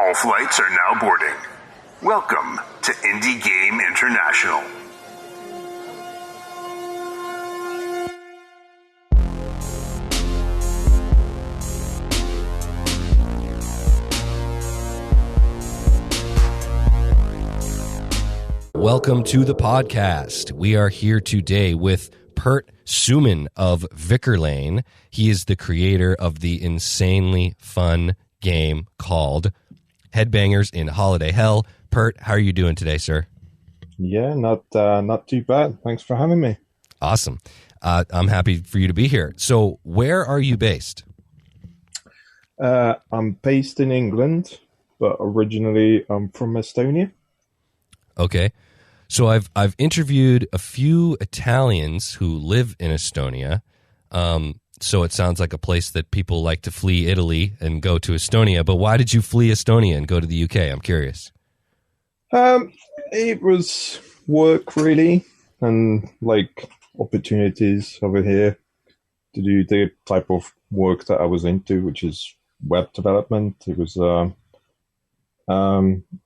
All flights are now boarding. Welcome to Indie Game International. Welcome to the podcast. We are here today with Pert Soomann of Vikerlane. He is the creator of the insanely fun game called Headbangers in Holiday Hell. Pert, how are you doing today, sir? Yeah, not too bad. Thanks for having me. Awesome. I'm happy for you to be here. So where are you based? I'm based in England, but originally I'm from Estonia. Okay. So I've interviewed a few Italians who live in Estonia. So it sounds like a place that people like to flee Italy and go to Estonia. But why did you flee Estonia and go to the UK? I'm curious. It was work really, and like opportunities over here to do the type of work that I was into, which is web development. It was early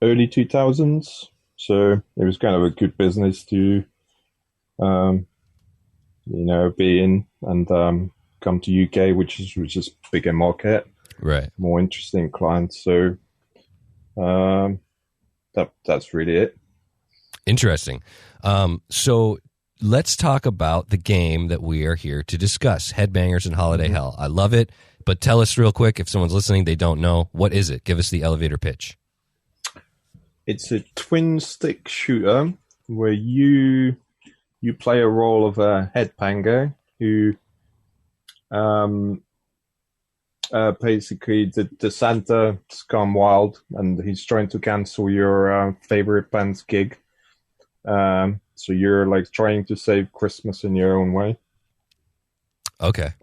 2000s. So it was kind of a good business to, be in and come to UK, which is bigger market, Right? More interesting clients. So that's really it. Interesting. So let's talk about the game that we are here to discuss, Headbangers in Holiday Hell. I love it, but tell us real quick, if someone's listening, they don't know, what is it? Give us the elevator pitch. It's a twin stick shooter where you play a role of a headbanger who basically the Santa's gone wild and he's trying to cancel your favorite band's gig. So you're like trying to save Christmas in your own way. Okay.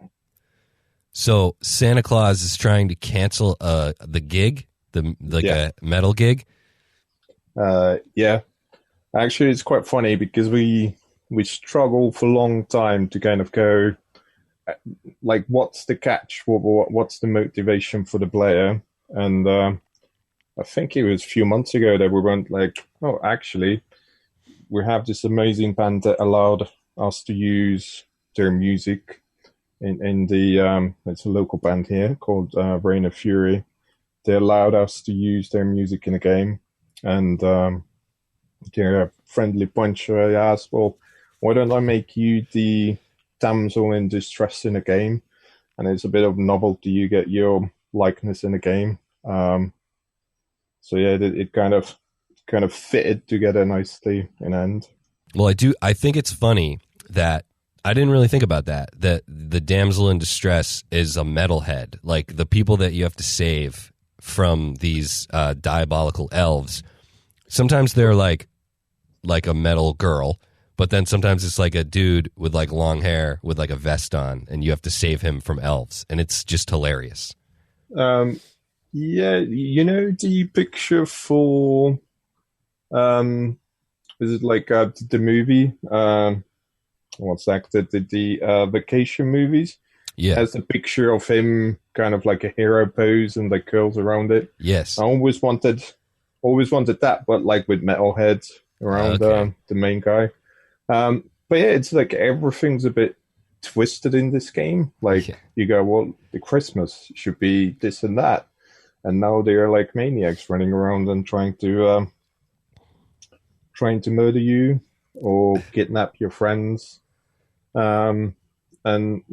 So Santa Claus is trying to cancel the gig, a metal gig. Yeah, actually, it's quite funny because we struggle for a long time to kind of go, like, what's the catch? What's the motivation for the player? And I think it was a few months ago that we went like, oh, actually, we have this amazing band that allowed us to use their music in the it's a local band here called Reign of Fury. They allowed us to use their music in a game. And they're a friendly bunch. I asked, well, why don't I make you the damsel in distress in a game? And it's a bit of novelty. You get your likeness in a game. So yeah, it kind of fitted together nicely in end. Well, I think it's funny that I didn't really think about that the damsel in distress is a metalhead. Like the people that you have to save from these diabolical elves. Sometimes they're like a metal girl, but then sometimes it's like a dude with like long hair with like a vest on, and you have to save him from elves, and it's just hilarious. Yeah, the picture for is it like the movie? What's that? The vacation movies. Yeah, has a picture of him kind of like a hero pose and like curls around it. Yes. I always wanted that, but like with metalheads around the main guy. But yeah, it's like everything's a bit twisted in this game. Like you go, well, the Christmas should be this and that. And now they're like maniacs running around and trying to murder you or kidnap your friends. And,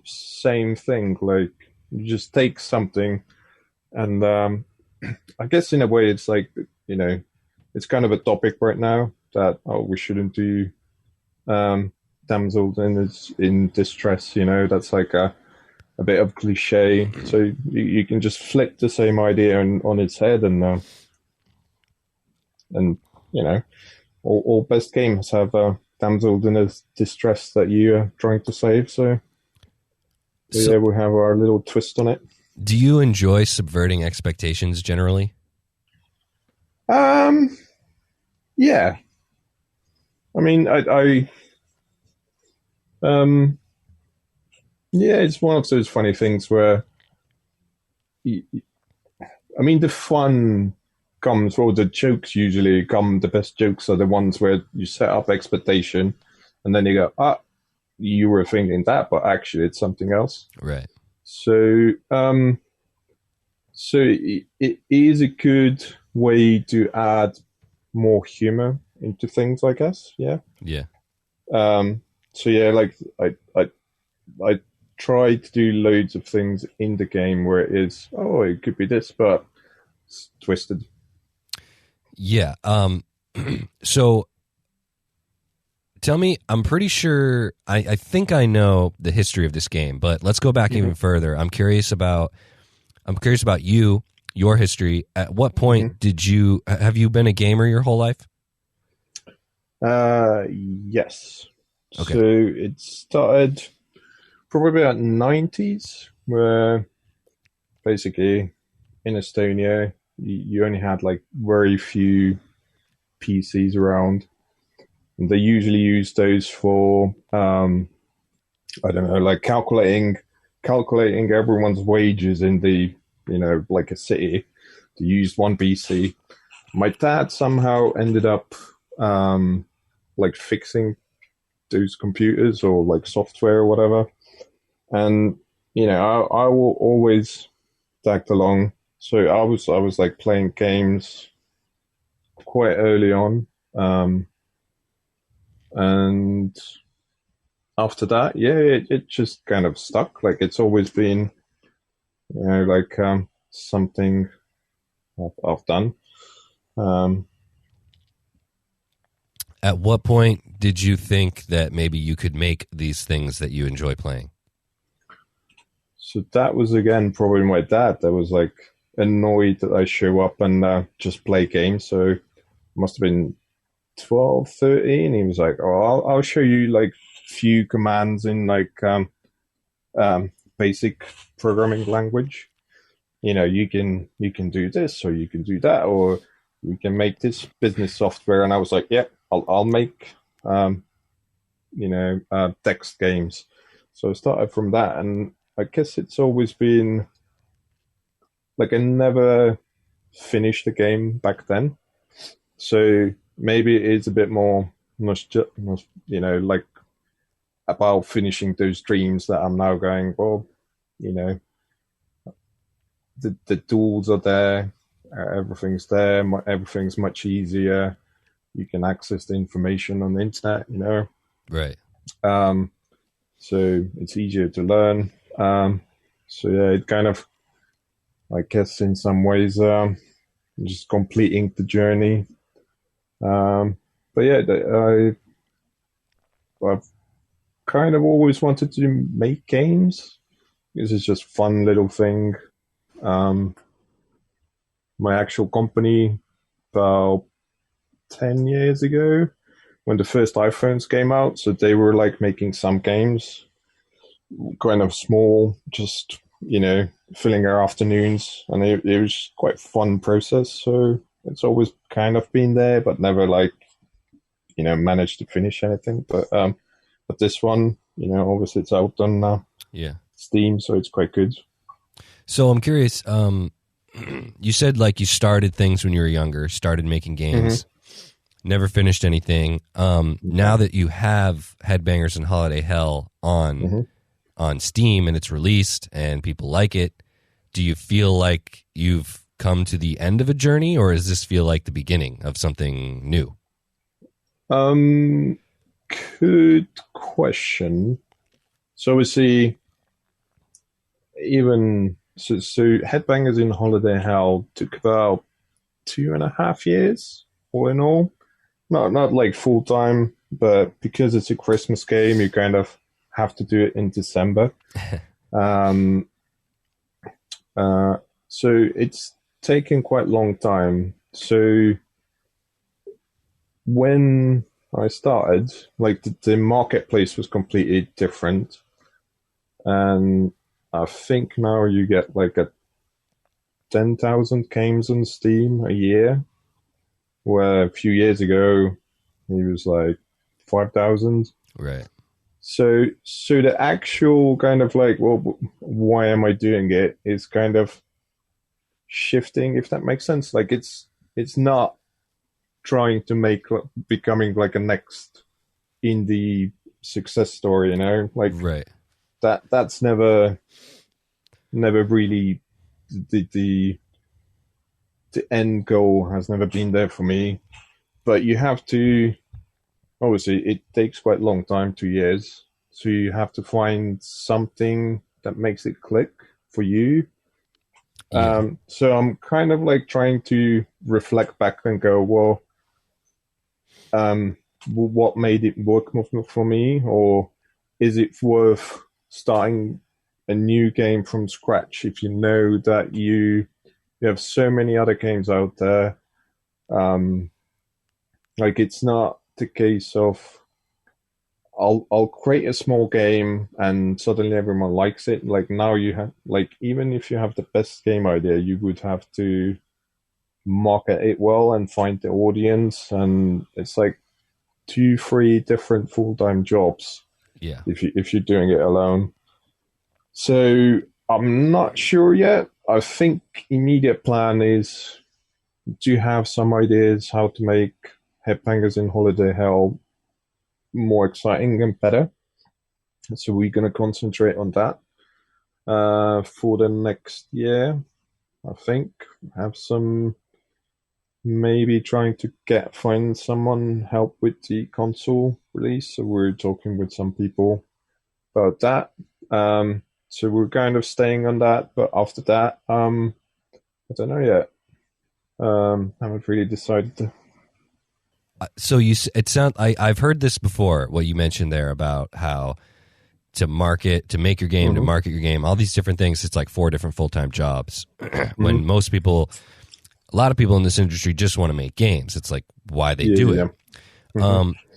same thing, like, you just take something and I guess in a way it's like, it's kind of a topic right now that, we shouldn't do damsels in distress, that's like a bit of cliche. So you can just flip the same idea on its head and all best games have damsel in distress that you're trying to save. So yeah, we have our little twist on it. Do you enjoy subverting expectations generally? Yeah. I mean, yeah, it's one of those funny things where I mean, the fun comes, well, the jokes usually come, the best jokes are the ones where you set up expectation and then you go, you were thinking that, but actually it's something else. Right. So, it is a good way to add more humor into things, I guess. Yeah. Yeah. So yeah, like I try to do loads of things in the game where it is, it could be this, but it's twisted. Yeah. So tell me, I'm pretty sure, I think I know the history of this game, but let's go back even further. I'm curious about you, your history. At what point have you been a gamer your whole life? Yes. Okay. So it started probably about 90s, where basically in Estonia, you only had like very few PCs around. And they usually use those for, I don't know, like calculating everyone's wages in the, like a city. They used one PC. My dad somehow ended up like fixing those computers or like software or whatever. And, I will always tag along. So I was like playing games quite early on. And after that, yeah, it just kind of stuck. Like it's always been, like something I've done. At what point did you think that maybe you could make these things that you enjoy playing? So that was again probably my dad that was like annoyed that I show up and just play games. So it must have been 12, 13. He was like, I'll show you like few commands in like basic programming language. You can do this or you can do that or you can make this business software. And I was like, yep, I'll make text games. So I started from that, and I guess it's always been like I never finished the game back then. So maybe it is a bit more like about finishing those dreams that I'm now going, well, the tools are there, everything's there, everything's much easier. You can access the information on the internet, Right. So it's easier to learn. So yeah, it kind of, I guess in some ways, just completing the journey. But yeah, I've kind of always wanted to make games. This is just fun little thing. My actual company, about 10 years ago, when the first iPhones came out, so they were like making some games, kind of small, just filling our afternoons, and it was quite a fun process. So it's always kind of been there, but never like managed to finish anything. But this one, obviously it's out on Steam, so it's quite good. So I'm curious. You said like you started things when you were younger, started making games, never finished anything. Now that you have Headbangers in Holiday Hell on Steam and it's released and people like it, do you feel like you've come to the end of a journey, or does this feel like the beginning of something new? Good question. So obviously, so Headbangers in Holiday Hell took about 2.5 years, all in all. Not like full time, but because it's a Christmas game, you kind of have to do it in December. So it's taken quite a long time. So when I started, like the marketplace was completely different. And I think now you get like 10,000 games on Steam a year, where a few years ago it was like 5,000. Right. So the actual kind of like, well, why am I doing it is kind of shifting, if that makes sense. Like it's not trying to make becoming like a next indie success story, you know, like Right. that's never really the end goal has never been there for me. But you have to, obviously it takes quite a long time, 2 years, so you have to find something that makes it click for you. Yeah. So I'm kind of like trying to reflect back and go, well, what made it work for me, or is it worth starting a new game from scratch if you know that you have so many other games out there? Like it's not the case of I'll create a small game and suddenly everyone likes it. Like now you have, like, even if you have the best game idea, you would have to market it well and find the audience, and it's like 2-3 different full-time jobs Yeah. if you're doing it alone. So I'm not sure yet. I think immediate plan is to have some ideas how to make Headbangers in Holiday Hell more exciting and better. So we're going to concentrate on that for the next year. I think have some, maybe trying to find someone help with the console release. So we're talking with some people about that. So we're kind of staying on that, but after that, I don't know yet. Haven't really decided. So I've heard this before, what you mentioned there about how to market, to make your game, to market your game, all these different things. It's like 4 different full-time jobs. When most people, a lot of people in this industry just want to make games. It's like why they do it.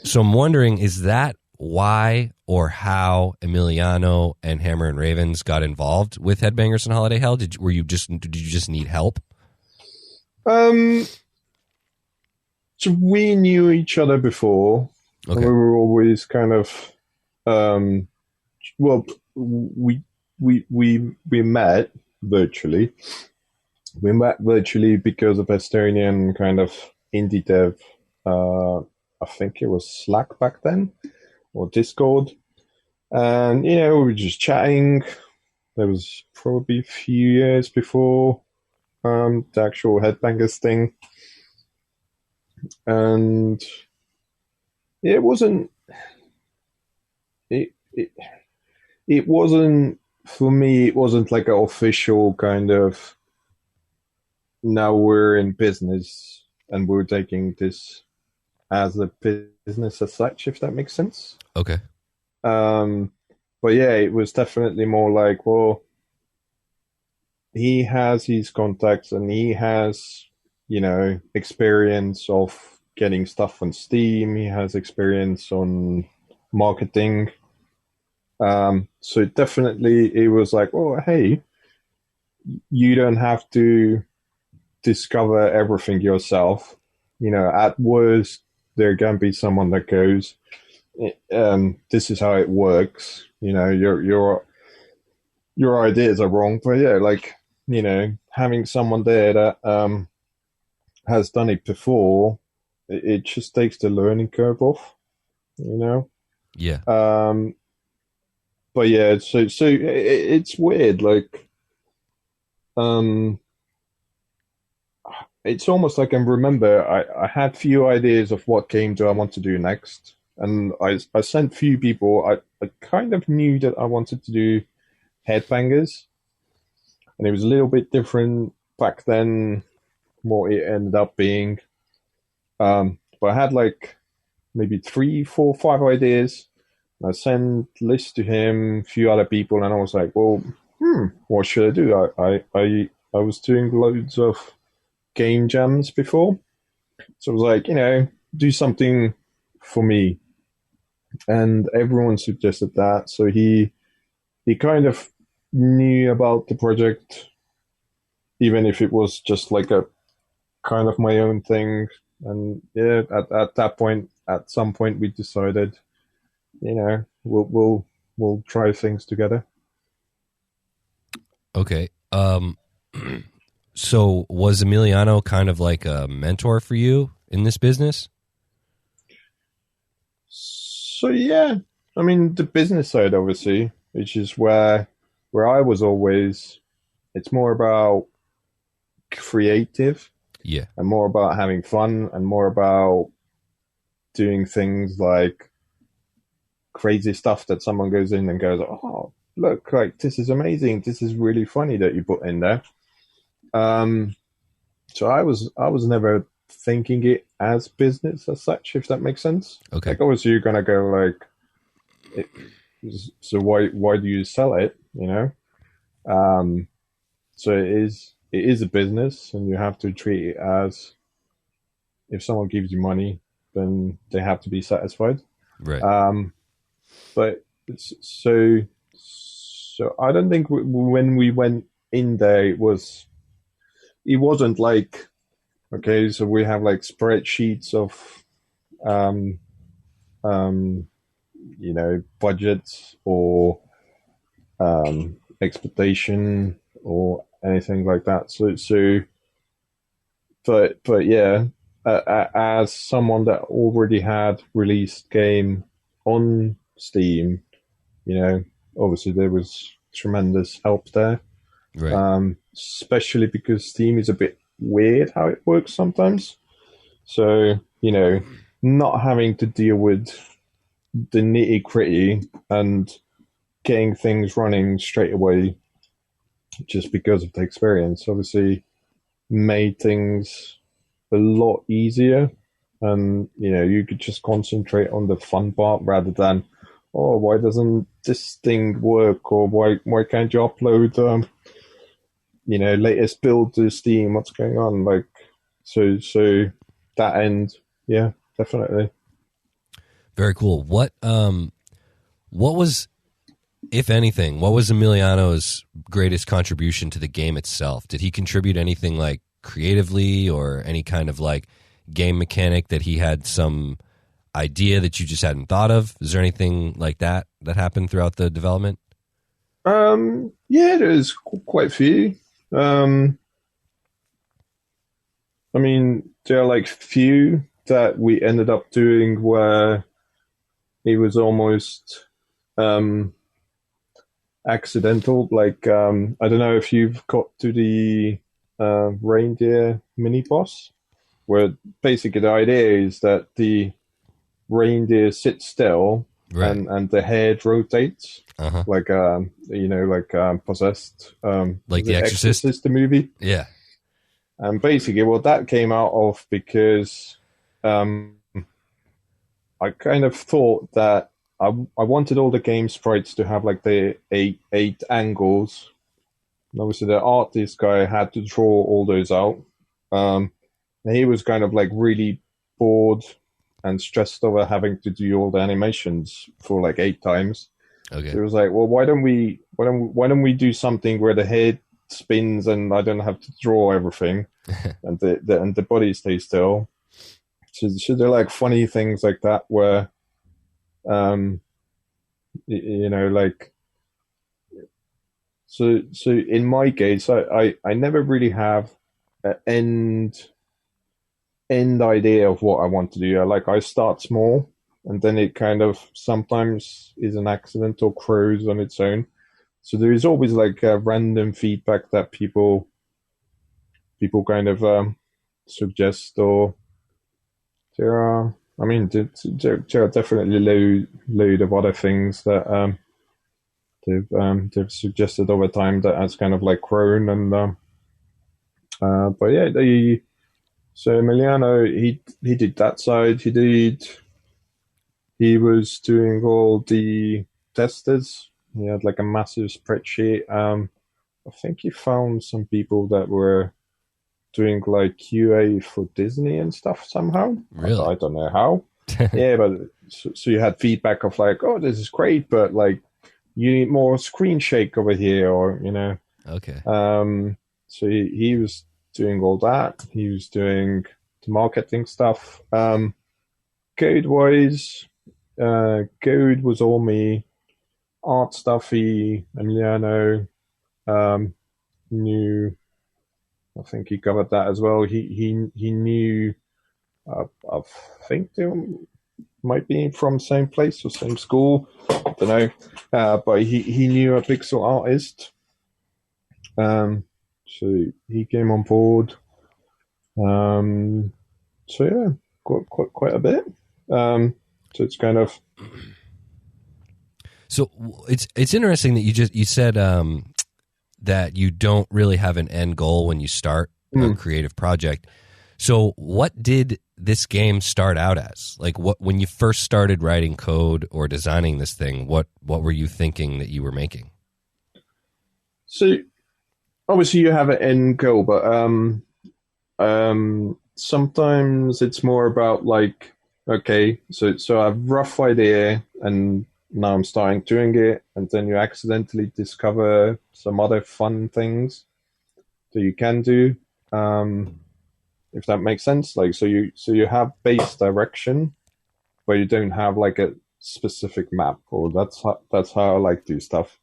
So I'm wondering, is that why or how Emiliano and Hammer and Ravens got involved with Headbangers in Holiday Hell? Did you just need help? So we knew each other before. Okay. We were always kind of, well, we met virtually. We met virtually because of Estonian kind of indie dev. I think it was Slack back then, or Discord. And, you know, we were just chatting. There was probably a few years before the actual Headbangers thing. And it wasn't, it wasn't, for me, it wasn't like an official kind of, now we're in business and we're taking this as a business as such, if that makes sense. Okay. But yeah, it was definitely more like, well, he has his contacts and he has, you know, experience of getting stuff on Steam. He has experience on marketing. So definitely it was like, oh, hey, you don't have to discover everything yourself. You know, at worst, there can be someone that goes, this is how it works. You know, your ideas are wrong. But yeah, like, you know, having someone there that has done it before, it just takes the learning curve off, you know? Yeah. But yeah, so it's weird. Like, it's almost like I remember I had few ideas of what game do I want to do next. And I sent few people. I kind of knew that I wanted to do Headbangers. And it was a little bit different back then, what it ended up being. But I had like maybe 3, 4, 5 ideas. I sent lists to him, a few other people, and I was like, well, what should I do? I was doing loads of game jams before. So I was like, you know, do something for me. And everyone suggested that. So he kind of knew about the project, even if it was just like a kind of my own thing. And yeah, at that point, at some point, we decided, you know, we'll try things together. Okay. So was Emiliano kind of like a mentor for you in this business? So yeah, I mean the business side, obviously, which is where I was always. It's more about creative Yeah. and more about having fun and more about doing things like crazy stuff that someone goes in and goes, oh, look, like this is amazing. This is really funny that you put in there. So I was never thinking it as business as such, if that makes sense. Okay. Like obviously you're gonna go like, it, so why do you sell it? You know. So it is a business, and you have to treat it as if someone gives you money, then they have to be satisfied. Right. But so I don't think when we went in there, it wasn't like, okay, so we have like spreadsheets of um, budgets or expectation or anything like that. But yeah, as someone that already had released game on Steam, obviously there was tremendous help there. Right. Especially because Steam is a bit weird how it works sometimes. So, not having to deal with the nitty gritty and getting things running straight away just because of the experience obviously made things a lot easier. And, you could just concentrate on the fun part rather than, oh, why doesn't this thing work? Or why can't you upload, latest build to Steam? What's going on? Like, so that end, yeah, definitely. Very cool. What was, if anything, what was Emiliano's greatest contribution to the game itself? Did he contribute anything like creatively or any kind of like game mechanic that he had some idea that you just hadn't thought of? Is there anything like that happened throughout the development? Yeah, there's quite a few. I mean, there are like few that we ended up doing where it was almost accidental. Like, I don't know if you've got to the reindeer mini boss, where basically the idea is that the reindeer sits still, Right. and the head rotates, Uh-huh. like possessed, Like The Exorcist? the movie. Yeah. And basically, what that came out of because I kind of thought that I wanted all the game sprites to have like the eight angles. And obviously, the artist guy had to draw all those out. And he was kind of like really bored and stressed over having to do all the animations for like 8 times. Okay. So he was like, well, why don't we do something where the head spins and I don't have to draw everything and the body stays still. So they're like funny things like that where, like, so in my case, I never really have an end idea of what I want to do. I start small and then it kind of sometimes is an accident or grows on its own. So there is always like a random feedback that people kind of suggest, or there are definitely load of other things that they've suggested over time that has kind of like grown. And but yeah, so Emiliano, he did that side. He was doing all the testers. He had like a massive spreadsheet. I think he found some people that were doing like QA for Disney and stuff somehow. Really? I don't know how. Yeah, but so you had feedback of like, oh, this is great, but like you need more screen shake over here, or Okay. So he was doing all that. He was doing the marketing stuff. Code wise, code was all me. Art stuffy, Emiliano, new I think he covered that as well. He knew. I think they might be from same place or same school. I don't know, but he knew a pixel artist. So he came on board. So yeah, quite a bit. So it's kind of. So it's interesting that you said that you don't really have an end goal when you start a creative project. So what did this game start out as? Like, what when you first started writing code or designing this thing, what were you thinking that you were making? So obviously you have an end goal, but sometimes it's more about like, okay, so I have a rough idea and now I'm starting doing it, and then you accidentally discover some other fun things that you can do. If that makes sense, like so you have base direction, but you don't have like a specific map. Or that's how I like to do stuff.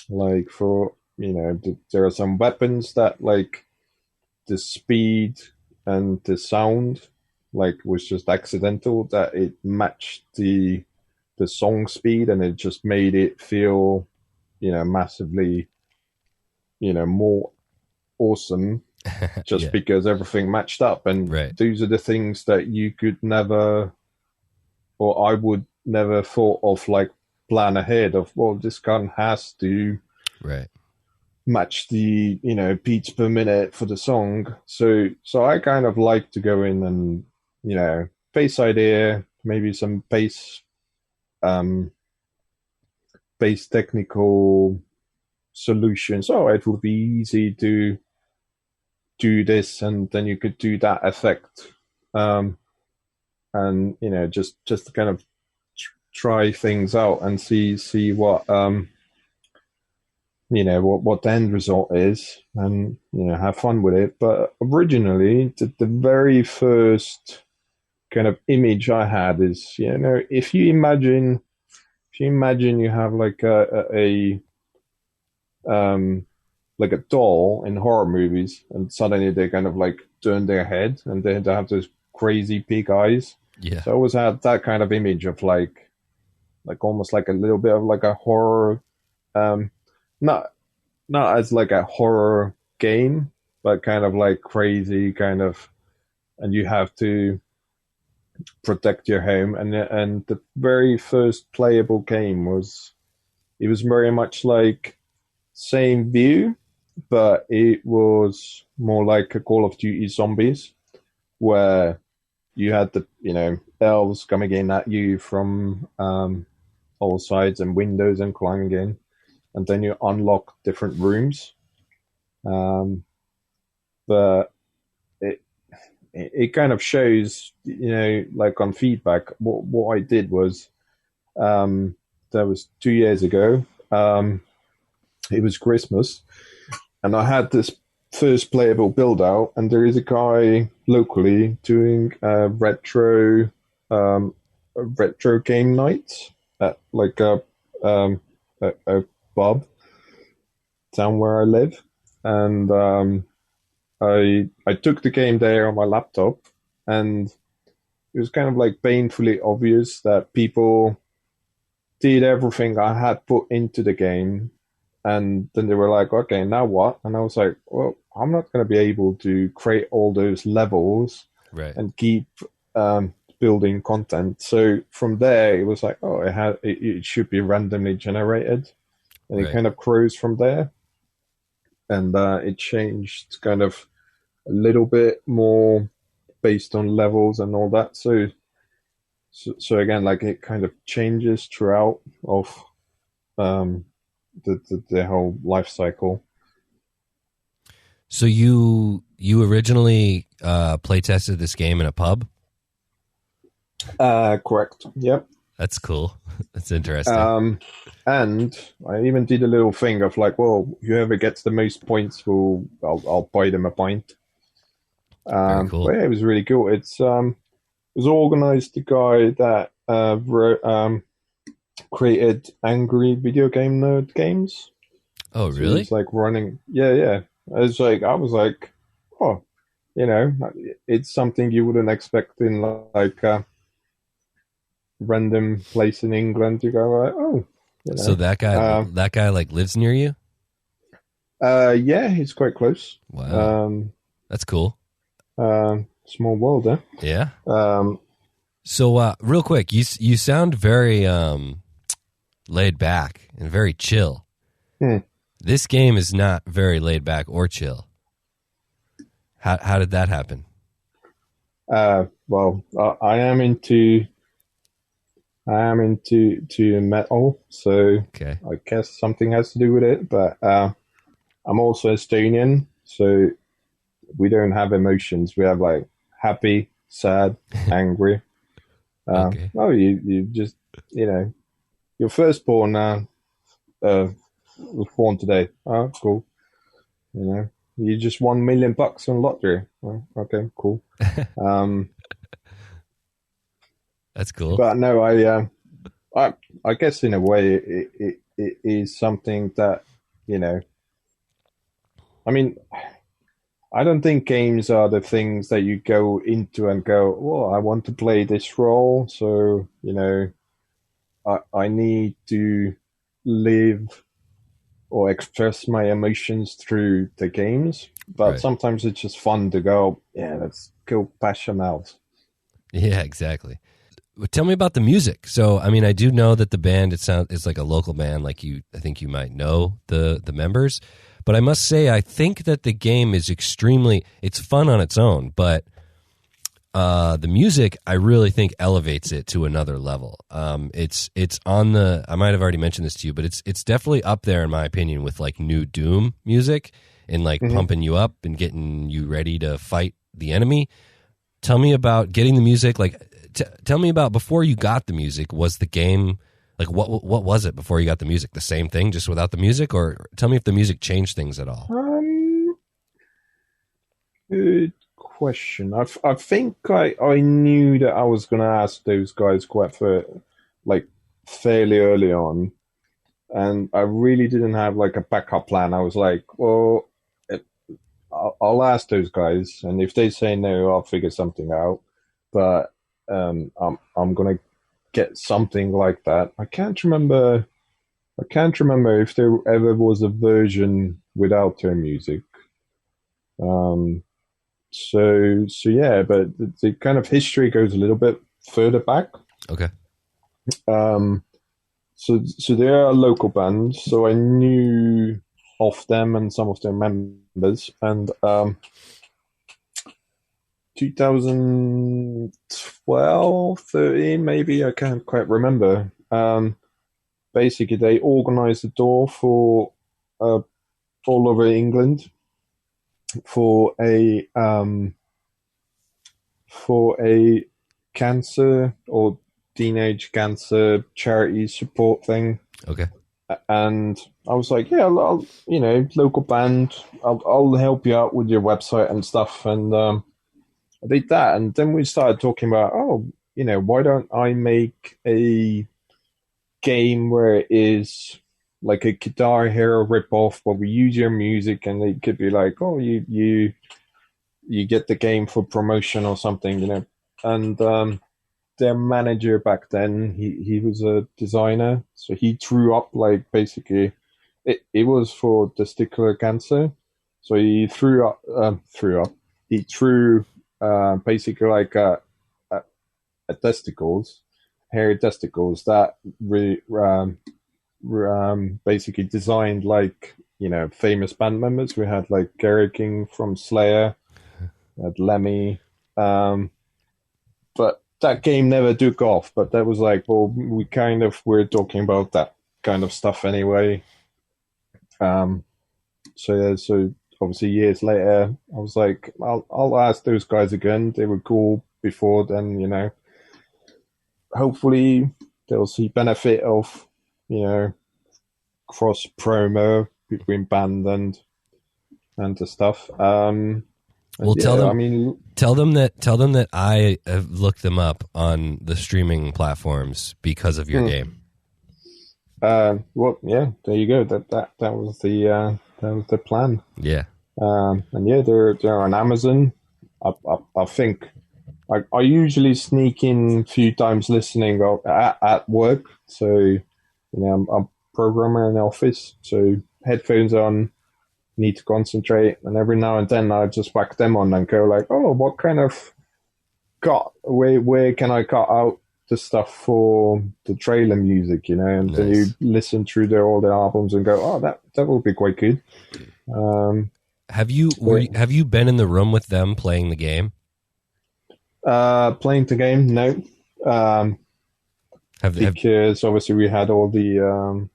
Like for there are some weapons that like the speed and the sound like was just accidental, that it matched the song speed, and it just made it feel massively more awesome just because everything matched up. And those are the things that you could never, or I would never thought of, like plan ahead of, well, this gun has to match the beats per minute for the song. So I kind of like to go in and bass idea, maybe some bass technical solutions. Oh, it would be easy to do this, and then you could do that effect, and just to kind of try things out and see what what the end result is, and have fun with it. But originally, the very first kind of image I had is if you imagine you have like a doll in horror movies, and suddenly they kind of like turn their head and they have those crazy big eyes. Yeah. So I always had that kind of image of like almost like a little bit of like a horror, not as like a horror game, but kind of like crazy kind of, and you have to protect your home. And the very first playable game was very much like same view, but it was more like a Call of Duty Zombies, where you had the elves coming in at you from all sides and windows and climbing in, and then you unlock different rooms. But it kind of shows, like on feedback, what I did was, that was 2 years ago. It was Christmas, and I had this first playable build out, and there is a guy locally doing retro game nights at like a pub down where I live, and I took the game there on my laptop, and it was kind of like painfully obvious that people did everything I had put into the game. And then they were like, okay, now what? And I was like, well, I'm not going to be able to create all those levels and keep building content. So from there, it was like, oh, it should be randomly generated. And it kind of grows from there. And it changed kind of a little bit more based on levels and all that. So again, like it kind of changes throughout of the whole life cycle. So you originally play tested this game in a pub? Correct. Yep. That's cool. That's interesting. And I even did a little thing of like, well, whoever gets the most points I'll buy them a pint. Very cool. But yeah, it was really cool. It was organized the guy that created Angry Video Game Nerd Games. Oh, So really? it's like running. Yeah, yeah. I was like, oh, it's something you wouldn't expect in like a random place in England. You go like, oh, So that guy like lives near you? Yeah, it's quite close. Wow. That's cool. Small world, eh? Yeah. Um, So real quick, you sound very laid back and very chill. This game is not very laid back or chill. How did that happen? well, I am into metal, so Okay. I guess something has to do with it. But I'm also Estonian, so we don't have emotions. We have like happy, sad, angry. Okay. Oh, you just your firstborn was born today. Oh, cool. You just won $1 million on lottery. Oh, okay, cool. That's cool. But no, I guess in a way it is something that I mean, I don't think games are the things that you go into and go, well, I want to play this role, so I need to live or express my emotions through the games. But Right. sometimes it's just fun to go, yeah, let's go bash them out. Yeah, exactly. Tell me about the music. So, I mean, I do know that the band it's like a local band. Like I think you might know the members. But I must say, I think that the game is it's fun on its own, but the music I really think elevates it to another level. It's on I might have already mentioned this to you, but it's definitely up there in my opinion with like new Doom music and like pumping you up and getting you ready to fight the enemy. Tell me about getting the music. Like, tell me about before you got the music. Was the game like what was it before you got the music? The same thing, just without the music, or tell me if the music changed things at all. Good question. I think I knew that I was going to ask those guys fairly early on, and I really didn't have like a backup plan. I was like, well, I'll ask those guys, and if they say no, I'll figure something out. But I'm gonna get something like that. I can't remember if there ever was a version without their music. So yeah, but the kind of history goes a little bit further back. Okay. So they are a local band, so I knew of them and some of their members, and 2012, 13, maybe, I can't quite remember. Basically, they organized a tour for all over England for a cancer or teenage cancer charity support thing. Okay. And I was like, yeah, I'll local band, I'll help you out with your website and stuff. And I did that. And then we started talking about, why don't I make a game where it is like a Guitar Hero ripoff, but we use your music, and it could be like, oh, you get the game for promotion or something, And their manager back then, he was a designer, so he drew up like basically it was for testicular cancer, so he drew basically like a testicles, hairy testicles that basically designed like famous band members. We had like Gary King from Slayer, had Lemmy, but that game never took off. But that was like, well, we kind of were talking about that kind of stuff anyway. So obviously years later, I was like, I'll ask those guys again. They were cool before then, hopefully they'll see benefit of, cross promo between band and the stuff. Well, tell them that I have looked them up on the streaming platforms because of your game. Well, yeah, there you go. That was the plan. Yeah. And yeah, they're on Amazon. I think I usually sneak in a few times listening at work. So I'm a programmer in the office, so headphones on, need to concentrate, and every now and then I just whack them on and go like, oh, what kind of where can I cut out the stuff for the trailer music, and then you Nice. listen through all the albums and go, oh, that will be quite good. Have you been in the room with them playing the game? Playing the game, no. Have Because obviously we had all the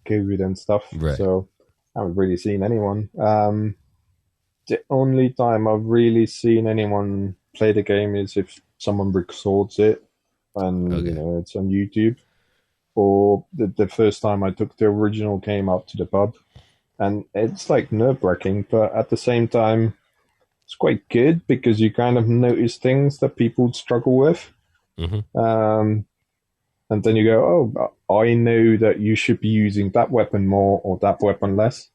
COVID and stuff, Right. so I haven't really seen anyone. The only time I've really seen anyone play the game is if someone records it and Okay. it's on YouTube, or the first time I took the original game out to the pub, and it's like nerve-wracking, but at the same time it's quite good because you kind of notice things that people struggle with. Mm-hmm. And then you go, oh, I know that you should be using that weapon more or that weapon less,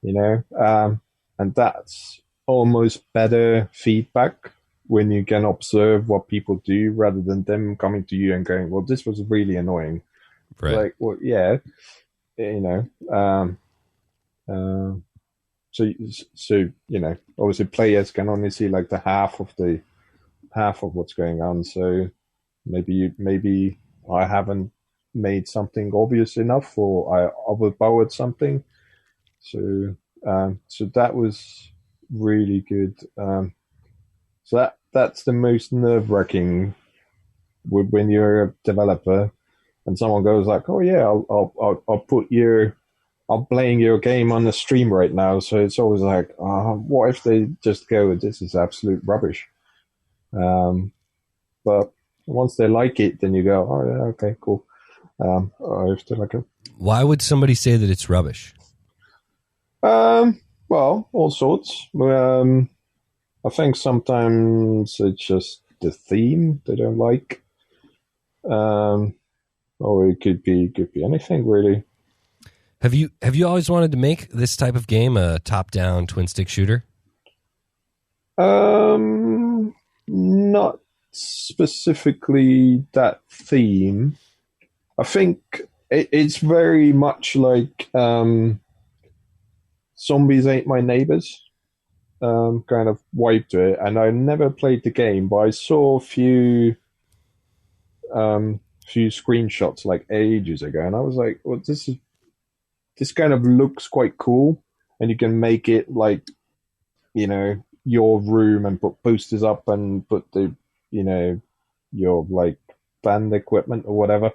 and that's almost better feedback when you can observe what people do rather than them coming to you and going, well, this was really annoying. Right. Like, well, yeah, you know, uh, so obviously players can only see like the half of what's going on. So maybe I haven't made something obvious enough, or I overpowered something. So that was really good. So that's the most nerve wracking when you're a developer and someone goes like, "Oh yeah, I'm playing your game on the stream right now." So it's always like, what if they just go, "This is absolute rubbish." But once they like it, then you go, "Oh yeah, okay, cool." I have to like it. Why would somebody say that it's rubbish? Well, all sorts. I think sometimes it's just the theme they don't like. Or it could be anything really. Have you always wanted to make this type of game, a top-down twin stick shooter? Not specifically that theme. I think it's very much like Zombies Ain't My Neighbors. Kind of vibe to it, and I never played the game, but I saw a few screenshots like ages ago, and I was like, "Well, this kind of looks quite cool," and you can make it like your room and put posters up and put the your like band equipment or whatever.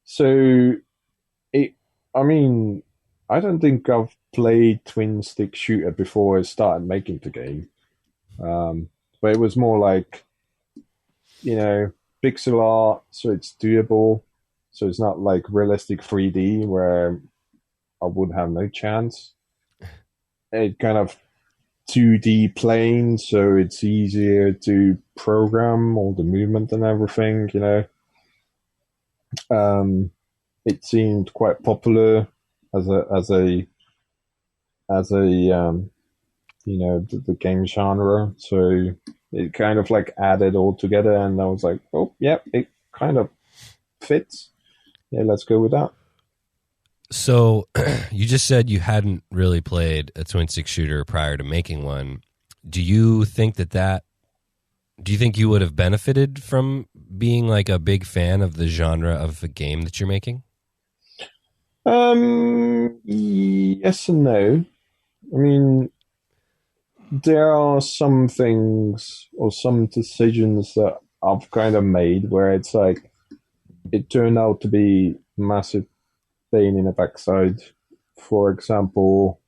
So it, I mean, I don't think I've played twin stick shooter before I started making the game. But it was more like, pixel art, so it's doable. So it's not like realistic 3D where I would have no chance. It kind of 2D plane, so it's easier to program all the movement and everything, It seemed quite popular as the game genre, so it kind of like added all together, and I was like, oh yeah, it kind of fits. Yeah, let's go with that. So you just said you hadn't really played a twin stick shooter prior to making one. Do you think do you think you would have benefited from being like a big fan of the genre of the game that you're making? Yes and no. I mean, there are some things or some decisions that I've kind of made where it's like it turned out to be massive pain in the backside. For example,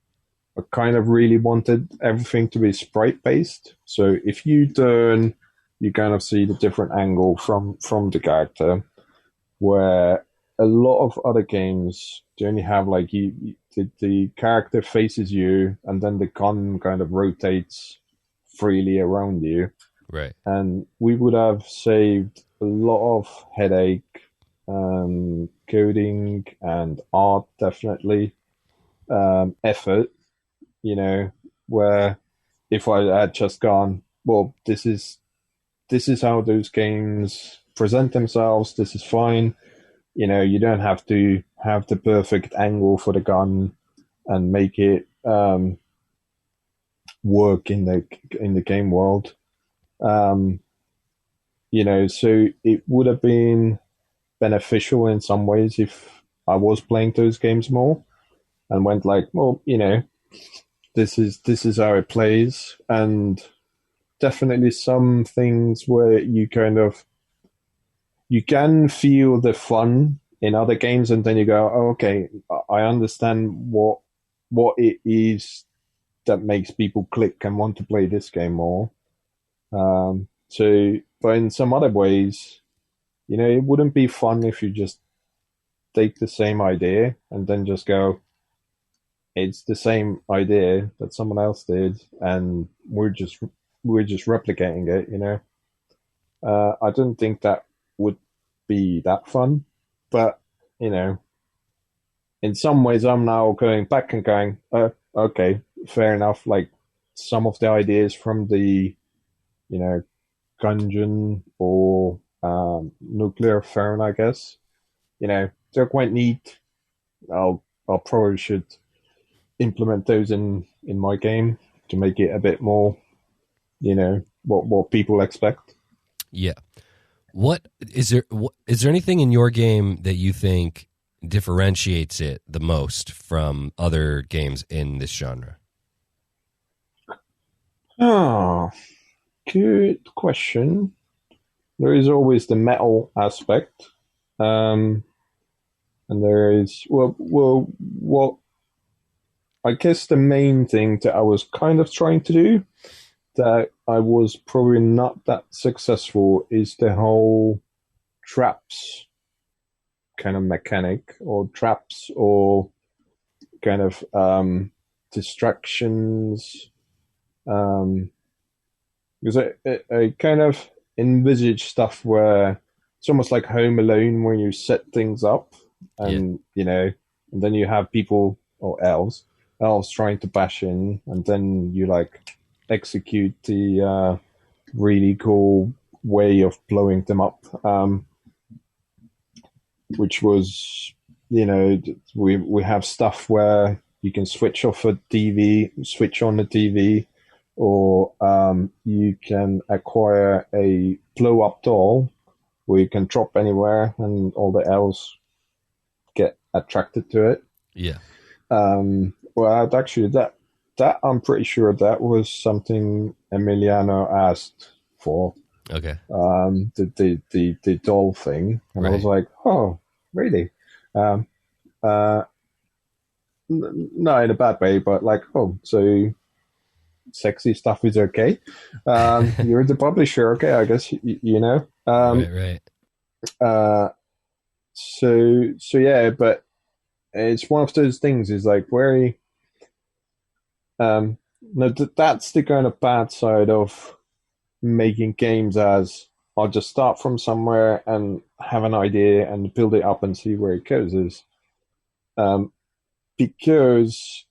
I kind of really wanted everything to be sprite based. So if you turn, you kind of see the different angle from the character. Where a lot of other games, they only have like the character faces you, and then the gun kind of rotates freely around you. Right. And we would have saved a lot of headache coding and art, definitely. Effort, where if I had just gone, well, this is how those games present themselves. This is fine. You don't have to have the perfect angle for the gun and make it work in the game world. So it would have been beneficial in some ways if I was playing those games more and went like, well, this is how it plays, and definitely some things where you can feel the fun in other games, and then you go, oh, okay, I understand what it is that makes people click and want to play this game more. But in some other ways, it wouldn't be fun if you just take the same idea and then just go, it's the same idea that someone else did, and we're just replicating it. I don't think that would be that fun, but in some ways, I'm now going back and going, okay, fair enough. Like some of the ideas from the, Gungeon or Nuclear Phone, I guess, they're quite neat. I'll probably should implement those in my game to make it a bit more, what people expect. Yeah. What is there anything in your game that you think differentiates it the most from other games in this genre? Oh, good question. There is always the metal aspect. And there is, what I guess the main thing that I was kind of trying to do that I was probably not that successful is the whole traps kind of mechanic, or traps, or kind of distractions. Because I kind of envisage stuff where it's almost like Home Alone, where you set things up and, and then you have people, or elves trying to bash in, and then you execute the really cool way of blowing them up, which was, we have stuff where you can switch off a TV, switch on the TV, or you can acquire a blow up doll where you can drop anywhere and all the elves get attracted to it. Yeah. Well, actually, that I'm pretty sure that was something Emiliano asked for. Okay. The doll thing, and right. I was like, oh, really? No, in a bad way, but so sexy stuff is okay. You're the publisher, okay? I guess Right. So yeah, but it's one of those things. Is very. No, that's the kind of bad side of making games. As I'll just start from somewhere and have an idea and build it up and see where it goes. Is because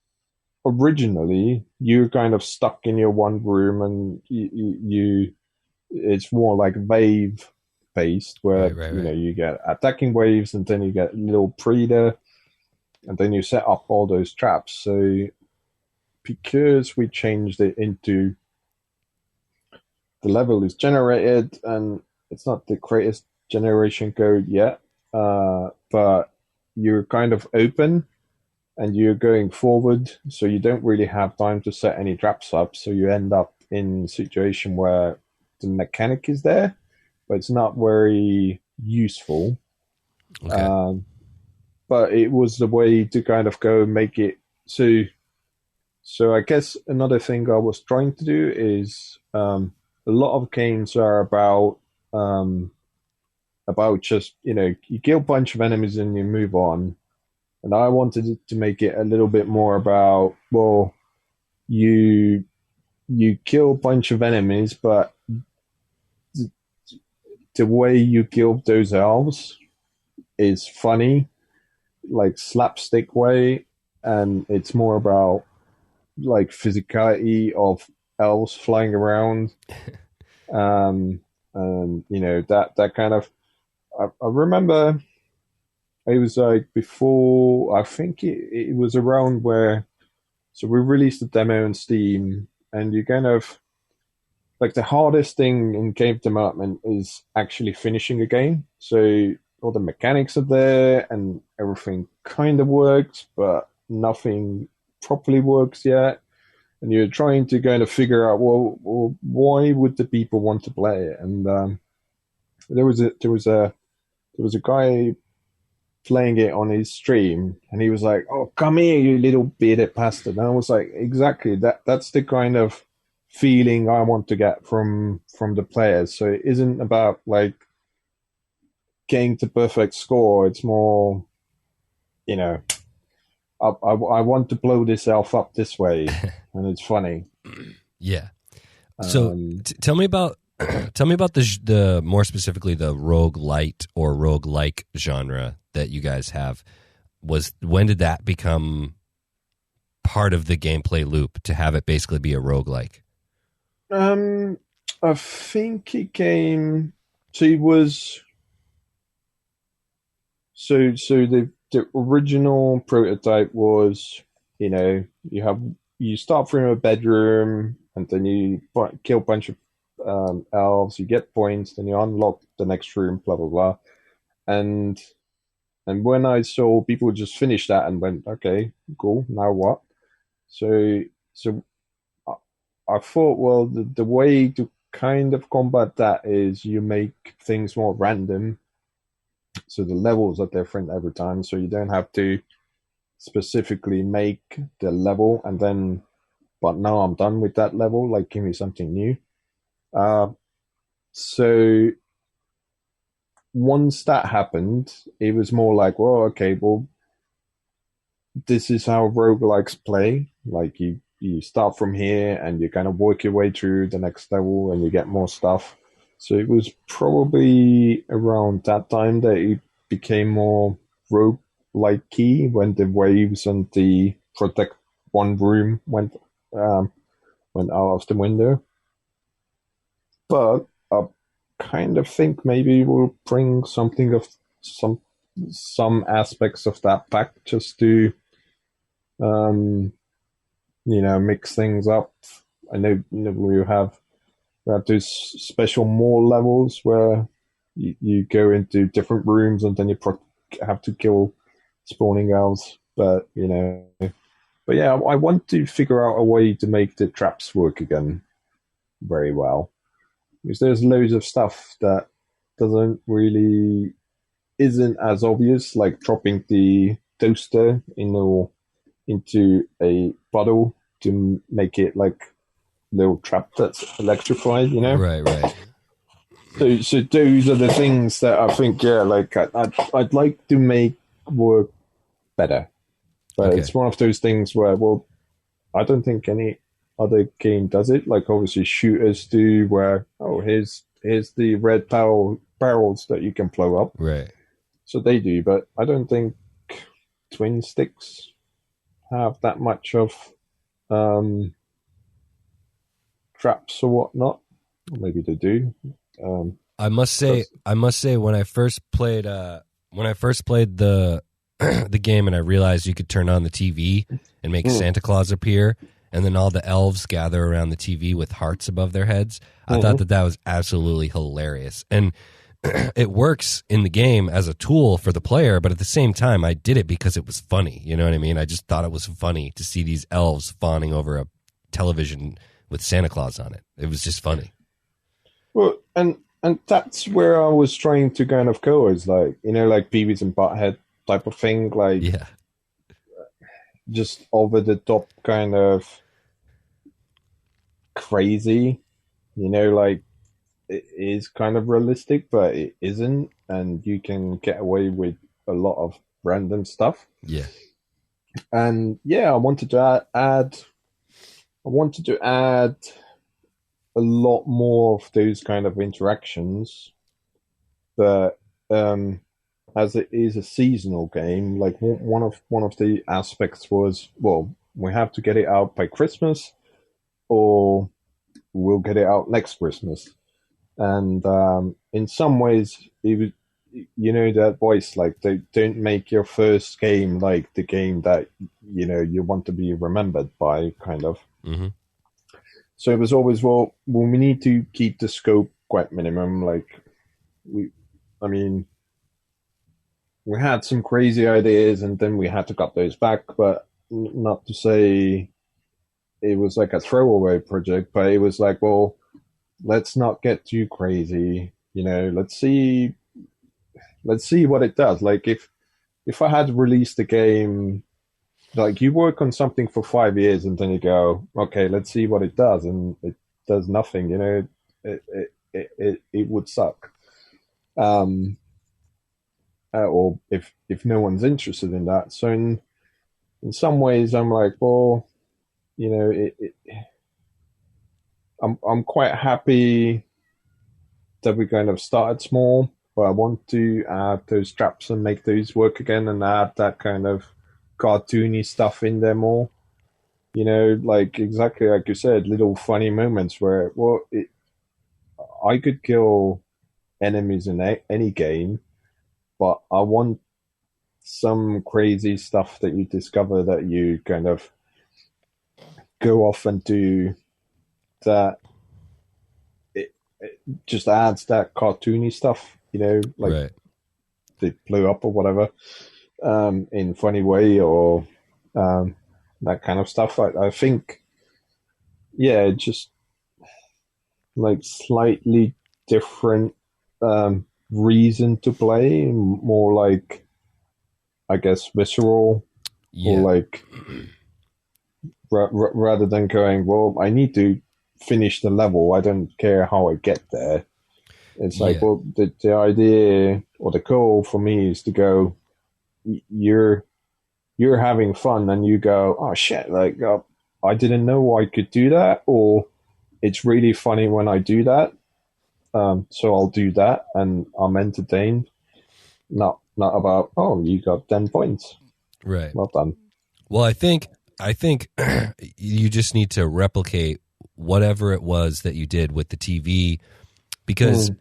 originally you're kind of stuck in your one room, and you it's more like wave based, where right. You get attacking waves, and then you get little predator, and then you set up all those traps. So because we changed it into the level is generated, and it's not the greatest generation code yet, but you're kind of open and you're going forward, so you don't really have time to set any traps up, so you end up in a situation where the mechanic is there, but it's not very useful. Okay. But it was the way to kind of go make it so I guess another thing I was trying to do is a lot of games are about just, you kill a bunch of enemies and you move on. And I wanted to make it a little bit more about, well, you kill a bunch of enemies, but the way you kill those elves is funny, like slapstick way, and it's more about like physicality of elves flying around. And that kind of. I remember it was like before. I think it was around where. So we released the demo on Steam, and you kind of like the hardest thing in game development is actually finishing a game. So all the mechanics are there and everything kind of works, but nothing properly works yet. And you're trying to kind of figure out, well why would the people want to play it? And there was a guy playing it on his stream, and he was like, "Oh, come here, you little bearded bastard!" And I was like, "Exactly. That's the kind of feeling I want to get from the players." So it isn't about like getting the perfect score. It's more, I want to blow this elf up this way, and it's funny. Yeah. So tell me about the more specifically the roguelite or roguelike genre that you guys have. When did that become part of the gameplay loop to have it basically be a roguelike? I think it came. So it was. So the original prototype was, you start from a bedroom and then you kill a bunch of elves, you get points, then you unlock the next room, blah blah blah. And when I saw people just finish that and went, okay, cool, now what? So I thought, well, the way to kind of combat that is you make things more random. So the levels are different every time, so you don't have to specifically make the level and then, but now I'm done with that level, like give me something new. So once that happened, it was more like, well, okay, well, this is how roguelikes play. Like you start from here and you kind of work your way through the next level and you get more stuff. So it was probably around that time that it became more roguelike-y, when the waves and the protect one room went out of the window. But I kind of think maybe we'll bring something of some aspects of that back, just to mix things up. I know we have those special mall levels where you go into different rooms and then you have to kill spawning elves. But yeah, I want to figure out a way to make the traps work again very well, because there's loads of stuff that isn't as obvious, like dropping the toaster into a bottle to make it like little trap that's electrified, Right. So those are the things that I think, like I'd like to make work better. But It's one of those things where, well, I don't think any other game does it. Like obviously shooters do, where, oh, here's the red barrels that you can blow up. Right. So they do, but I don't think twin sticks have that much of traps or whatnot. Or maybe they do. I must say, when I first played the the game and I realized you could turn on the TV and make Santa Claus appear, and then all the elves gather around the TV with hearts above their heads, I thought that was absolutely hilarious. And it works in the game as a tool for the player, but at the same time, I did it because it was funny. You know what I mean? I just thought it was funny to see these elves fawning over a television with Santa Claus on it. It was just funny. Well, and that's where I was trying to kind of go, is like, like Beavis and Butthead type of thing, like just over the top kind of crazy, like it is kind of realistic, but it isn't, and you can get away with a lot of random stuff. Yeah. And I wanted to add a lot more of those kind of interactions, but as it is a seasonal game, like one of the aspects was, well, we have to get it out by Christmas, or we'll get it out next Christmas. And in some ways, it was, you know, that voice, like, they don't make your first game like the game that, you know, you want to be remembered by, kind of. Mm-hmm. So it was always, well, we need to keep the scope quite minimum. Like, we had some crazy ideas, and then we had to cut those back, but not to say it was like a throwaway project, but it was like, well, let's not get too crazy, you know, let's see what it does. Like, if I had released a game, like, you work on something for 5 years and then you go, okay, let's see what it does, and it does nothing, you know, it would suck. Or if no one's interested in that. So in some ways, I'm like, well, you know, I'm quite happy that we kind of started small, but I want to add those traps and make those work again, and add that kind of cartoony stuff in there more. You know, like, exactly like you said, little funny moments where, well, I could kill enemies in any game, but I want some crazy stuff that you discover that you kind of go off and do, that it just adds that cartoony stuff, you know, like, Right. they blew up or whatever, in a funny way, or that kind of stuff. I think, yeah, just like slightly different reason to play, more like, I guess, visceral, Yeah. or like, rather than going, well, I need to finish the level, I don't care how I get there. It's like, Yeah. well, the idea or the goal for me is to go, you're having fun, and you go, oh shit, like, I didn't know I could do that, or it's really funny when I do that, so I'll do that, and I'm entertained. Not about, oh, you got 10 points. Right. Well done. Well, I think you just need to replicate whatever it was that you did with the TV, because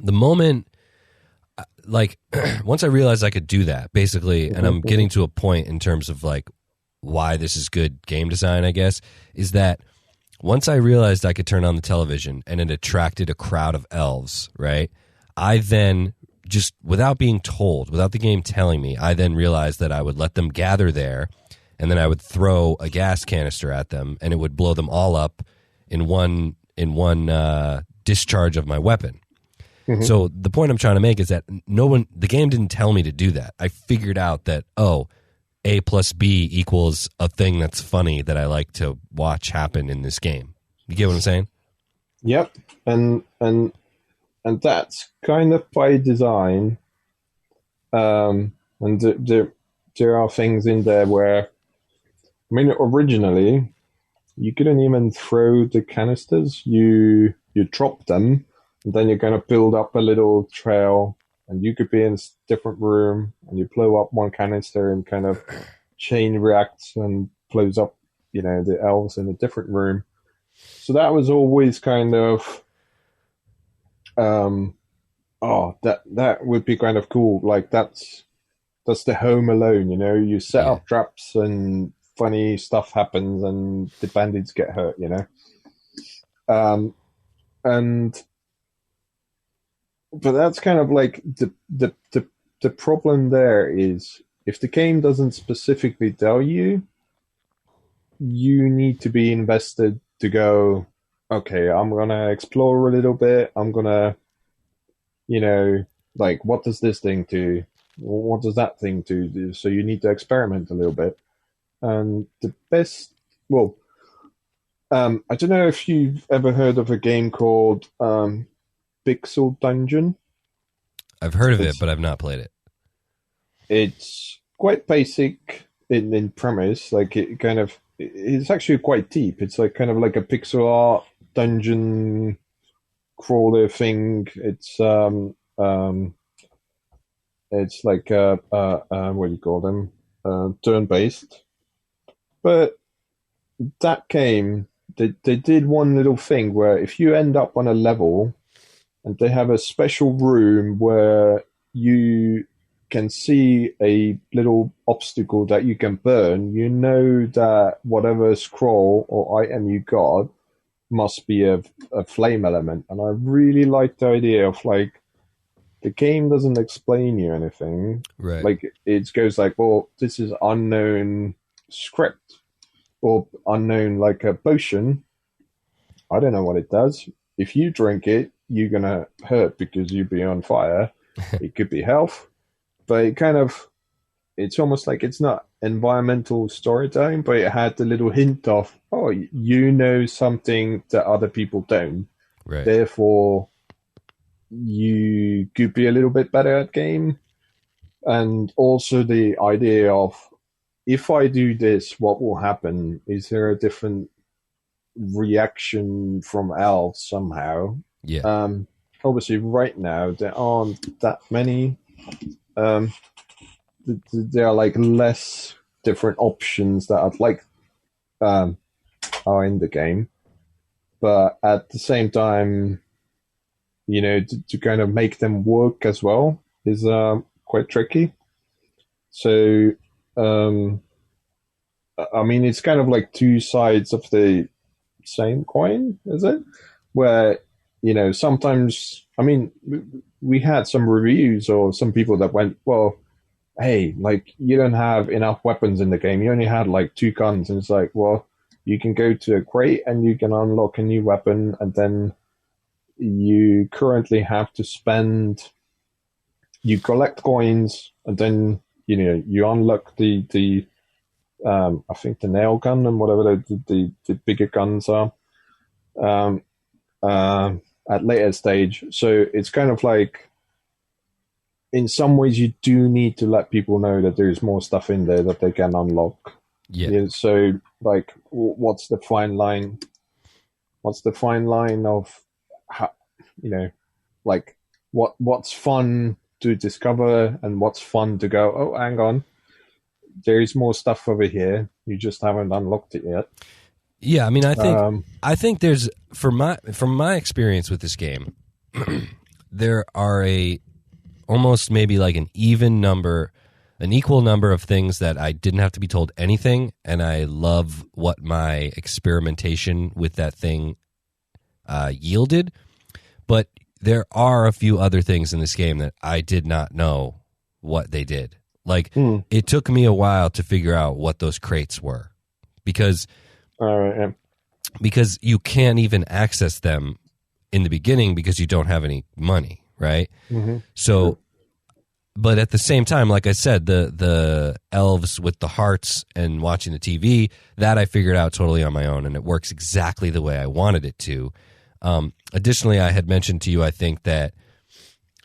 the moment, like, once I realized I could do that, basically, and I'm getting to a point in terms of, like, why this is good game design, I guess, is that once I realized I could turn on the television and it attracted a crowd of elves, right? I then, just without being told, without the game telling me, I then realized that I would let them gather there, and then I would throw a gas canister at them, and it would blow them all up in one discharge of my weapon. So the point I'm trying to make is that the game didn't tell me to do that. I figured out that, oh, A plus B equals a thing that's funny that I like to watch happen in this game. You get what I'm saying? Yep, and that's kind of by design. And there are things in there where, I mean, originally you couldn't even throw the canisters. You drop them, and then you're going to build up a little trail, and you could be in a different room, and you blow up one canister and kind of chain reacts and blows up, you know, the elves in a different room. So that was always kind of, that would be kind of cool. Like, that's the Home Alone, you know, you set up traps and funny stuff happens and the bandits get hurt, you know. But that's kind of like the problem there is, if the game doesn't specifically tell you, you need to be invested to go, okay, I'm going to explore a little bit. I'm going to, you know, like, what does this thing do? What does that thing do? So you need to experiment a little bit. And the best, well, I don't know if you've ever heard of a game called Pixel Dungeon. I've heard of it, but I've not played it. It's quite basic in premise. Like, it's actually quite deep. It's like kind of like a pixel art dungeon crawler thing. It's It's like what do you call them? Turn based. But that game, they did one little thing where if you end up on a level and they have a special room where you can see a little obstacle that you can burn, you know that whatever scroll or item you got must be a flame element. And I really like the idea of like the game doesn't explain you anything. Right. Like it goes like, well, this is unknown script or unknown like a potion. I don't know what it does. If you drink it, you're gonna hurt because you'll be on fire. It could be health, but it's almost like it's not environmental storytelling, but it had the little hint of, oh, you know something that other people don't. Right. Therefore, you could be a little bit better at game. And also the idea of, if I do this, what will happen? Is there a different reaction from elves somehow? Yeah. Obviously, right now, there aren't that many. There are like less different options that I'd like are in the game. But at the same time, you know, to kind of make them work as well is quite tricky. So, I mean, it's kind of like two sides of the same coin, is it? Where, you know, sometimes, I mean, we had some reviews or some people that went, well, hey, like, you don't have enough weapons in the game. You only had like 2 guns. And it's like, well, you can go to a crate and you can unlock a new weapon, and then you currently have to you collect coins, and then, you know, you unlock the I think the nail gun and whatever the bigger guns are at later stage. So it's kind of like, in some ways, you do need to let people know that there's more stuff in there that they can unlock. Yeah. So, like, what's the fine line? What's the fine line of, how, you know, like what's fun to discover and what's fun to go, oh, hang on, there's more stuff over here. You just haven't unlocked it yet. Yeah, I mean, I think there's, from my experience with this game, there are almost maybe like an equal number of things that I didn't have to be told anything, and I love what my experimentation with that thing yielded. But there are a few other things in this game that I did not know what they did. Like, it took me a while to figure out what those crates were, because you can't even access them in the beginning because you don't have any money, right? Mm-hmm. So, but at the same time, like I said, the elves with the hearts and watching the TV, that I figured out totally on my own, and it works exactly the way I wanted it to. Additionally, I had mentioned to you, I think, that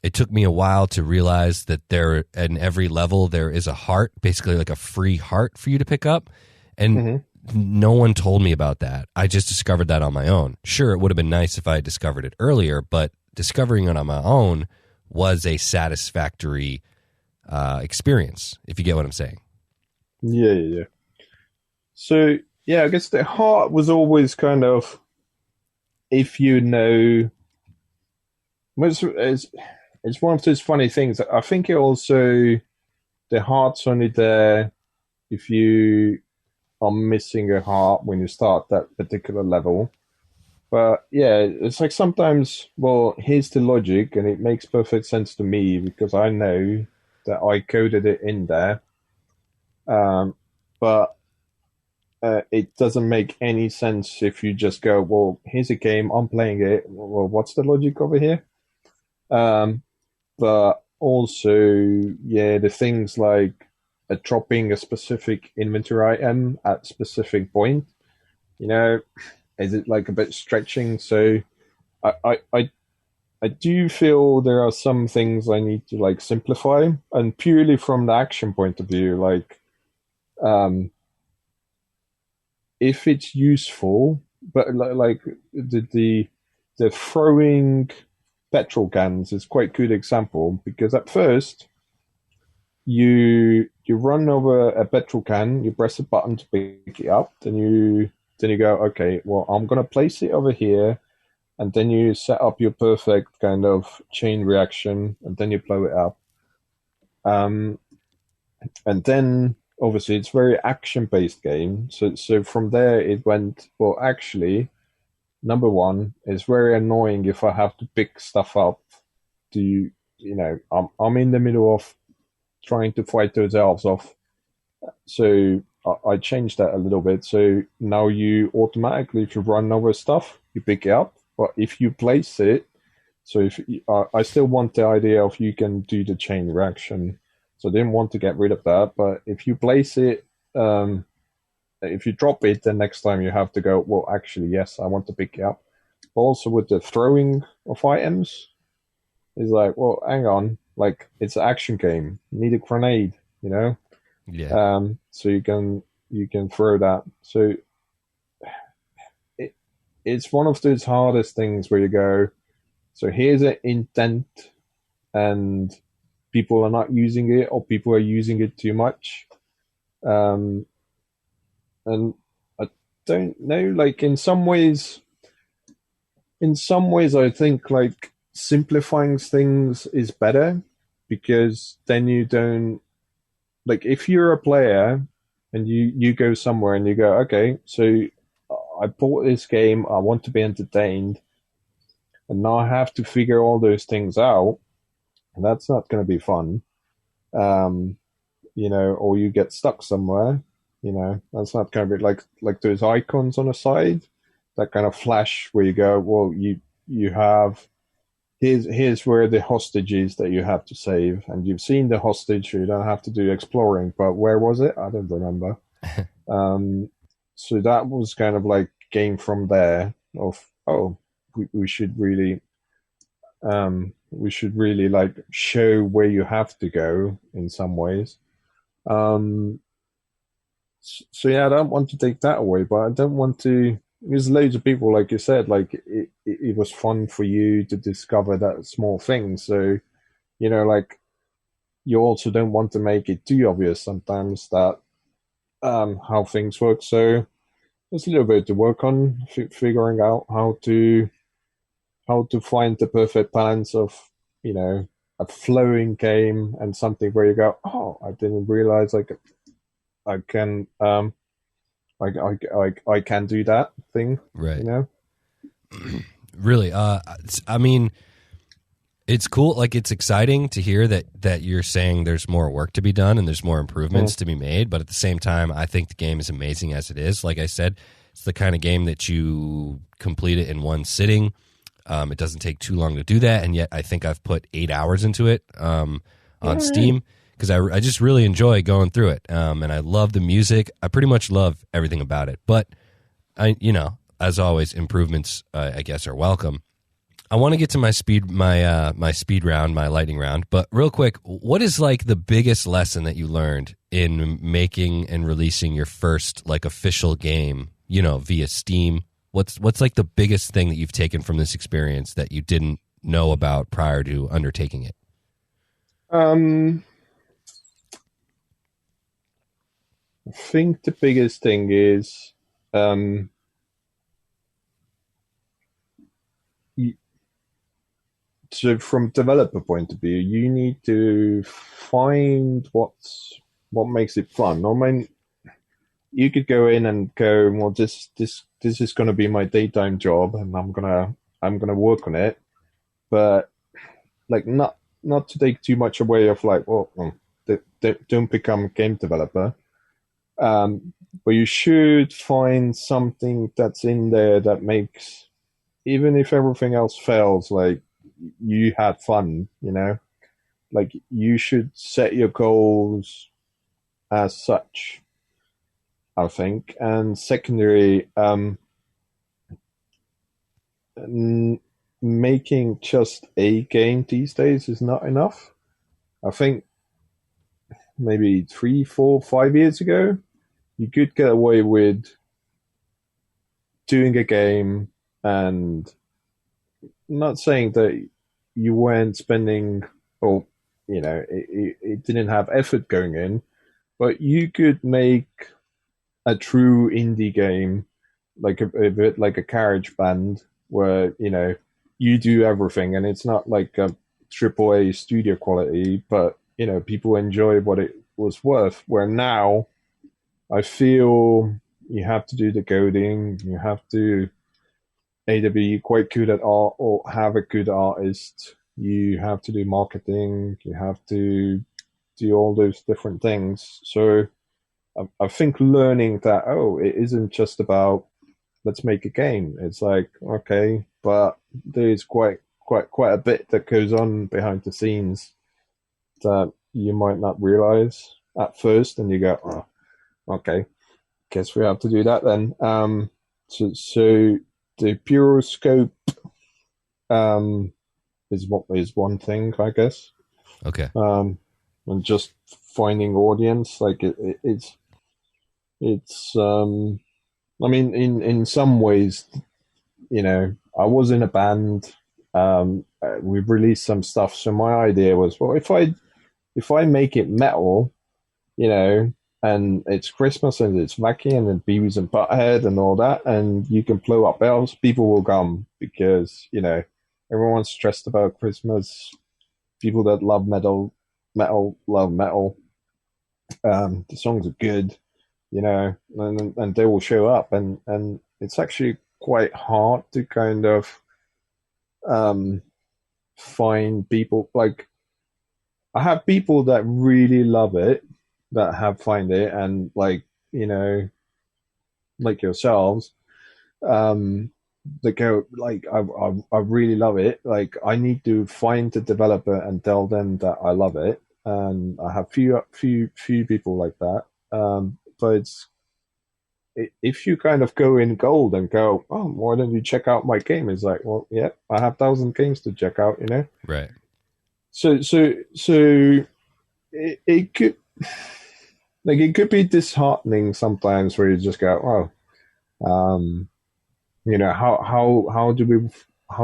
it took me a while to realize that there, in every level, there is a heart, basically like a free heart for you to pick up. And no one told me about that. I just discovered that on my own. Sure, it would have been nice if I had discovered it earlier, but discovering it on my own was a satisfactory experience, if you get what I'm saying. Yeah. So, yeah, I guess the heart was always kind of, if you know, it's one of those funny things. I think it also, the heart's only there if you are missing a heart when you start that particular level. But yeah, it's like sometimes, well, here's the logic, and it makes perfect sense to me because I know that I coded it in there. But it doesn't make any sense if you just go, well, here's a game, I'm playing it. Well, what's the logic over here? But also, yeah, the things like dropping a specific inventory item at a specific point, you know, is it like a bit stretching? So I do feel there are some things I need to like simplify, and purely from the action point of view, like, if it's useful, but like the throwing petrol cans is quite a good example, because at first you run over a petrol can, you press a button to pick it up, then you go, okay, well, I'm gonna place it over here, and then you set up your perfect kind of chain reaction, and then you blow it up. And then obviously it's very action-based game. So from there it went, well, actually, number one, it's very annoying if I have to pick stuff up. I'm in the middle of trying to fight those elves off. So I changed that a little bit. So now you automatically, if you run over stuff, you pick it up. But if you place it, so if I still want the idea of you can do the chain reaction. So I didn't want to get rid of that. But if you place it, if you drop it, then next time you have to go, well, actually, yes, I want to pick it up. Also with the throwing of items, it's like, well, hang on, like it's an action game. You need a grenade, you know? Yeah. So you can throw that. So it's one of those hardest things where you go, so here's an intent and people are not using it or people are using it too much. And I don't know, like in some ways I think like simplifying things is better because then you don't, like if you're a player and you go somewhere and you go, okay, so I bought this game, I want to be entertained, and now I have to figure all those things out, and that's not going to be fun. Or you get stuck somewhere, that's not going to be like those icons on the side that kind of flash where you go, well, you have here's where the hostage is that you have to save, and you've seen the hostage, so you don't have to do exploring. But where was it? I don't remember. So that was kind of like game from there of we should really like show where you have to go in some ways. So yeah, I don't want to take that away, but I don't want to. There's loads of people, like you said, like it was fun for you to discover that small thing. So, like you also don't want to make it too obvious sometimes that how things work. So there's a little bit to work on figuring out how to find the perfect balance of, a flowing game and something where you go, oh, I didn't realize I can I can do that thing, Right. Really. I mean, it's cool. Like, it's exciting to hear that you're saying there's more work to be done and there's more improvements to be made. But at the same time, I think the game is amazing as it is. Like I said, it's the kind of game that you complete it in one sitting. It doesn't take too long to do that. And yet I think I've put 8 hours into it on Steam because I just really enjoy going through it. And I love the music. I pretty much love everything about it. But, as always, improvements, I guess, are welcome. I want to get to my speed round, my lightning round. But real quick, what is like the biggest lesson that you learned in making and releasing your first like official game, via Steam? What's like the biggest thing that you've taken from this experience that you didn't know about prior to undertaking it? I think the biggest thing is so from developer point of view, you need to find what makes it fun. I mean, you could go in and go, well, this is going to be my daytime job, and I'm gonna work on it, but like not to take too much away of like, well, don't become a game developer. But you should find something that's in there that makes, even if everything else fails, like you had fun, like you should set your goals as such, I think. And secondary, making just a game these days is not enough. I think maybe 3, 4, 5 years ago, you could get away with doing a game, and not saying that you weren't spending, or it didn't have effort going in, but you could make a true indie game, like a bit like a carriage band, where you do everything, and it's not like a AAA studio quality, but people enjoy what it was worth. Where now, I feel you have to do the coding, you have to either be quite good at art or have a good artist. You have to do marketing. You have to do all those different things. So I think learning that, it isn't just about let's make a game. It's like, okay, but there's quite a bit that goes on behind the scenes that you might not realize at first, and you go, okay, guess we have to do that then. So the Bureauscope is one thing, I guess. Okay. And just finding audience, like it's I mean, in some ways, I was in a band. We released some stuff, so my idea was, well, if I make it metal, and it's Christmas and it's wacky and then Beavis and Butthead and all that, and you can blow up bells, people will come because, everyone's stressed about Christmas. People that love metal love metal. The songs are good, and they will show up, and it's actually quite hard to kind of find people. Like, I have people that really love it, that have find it, and like yourselves, they go like, I really love it. Like, I need to find the developer and tell them that I love it, and I have few people like that. But if you kind of go in gold and go, why don't you check out my game? It's like, well, yeah, I have 1,000 games to check out, Right. So it could. Like, it could be disheartening sometimes, where you just go, how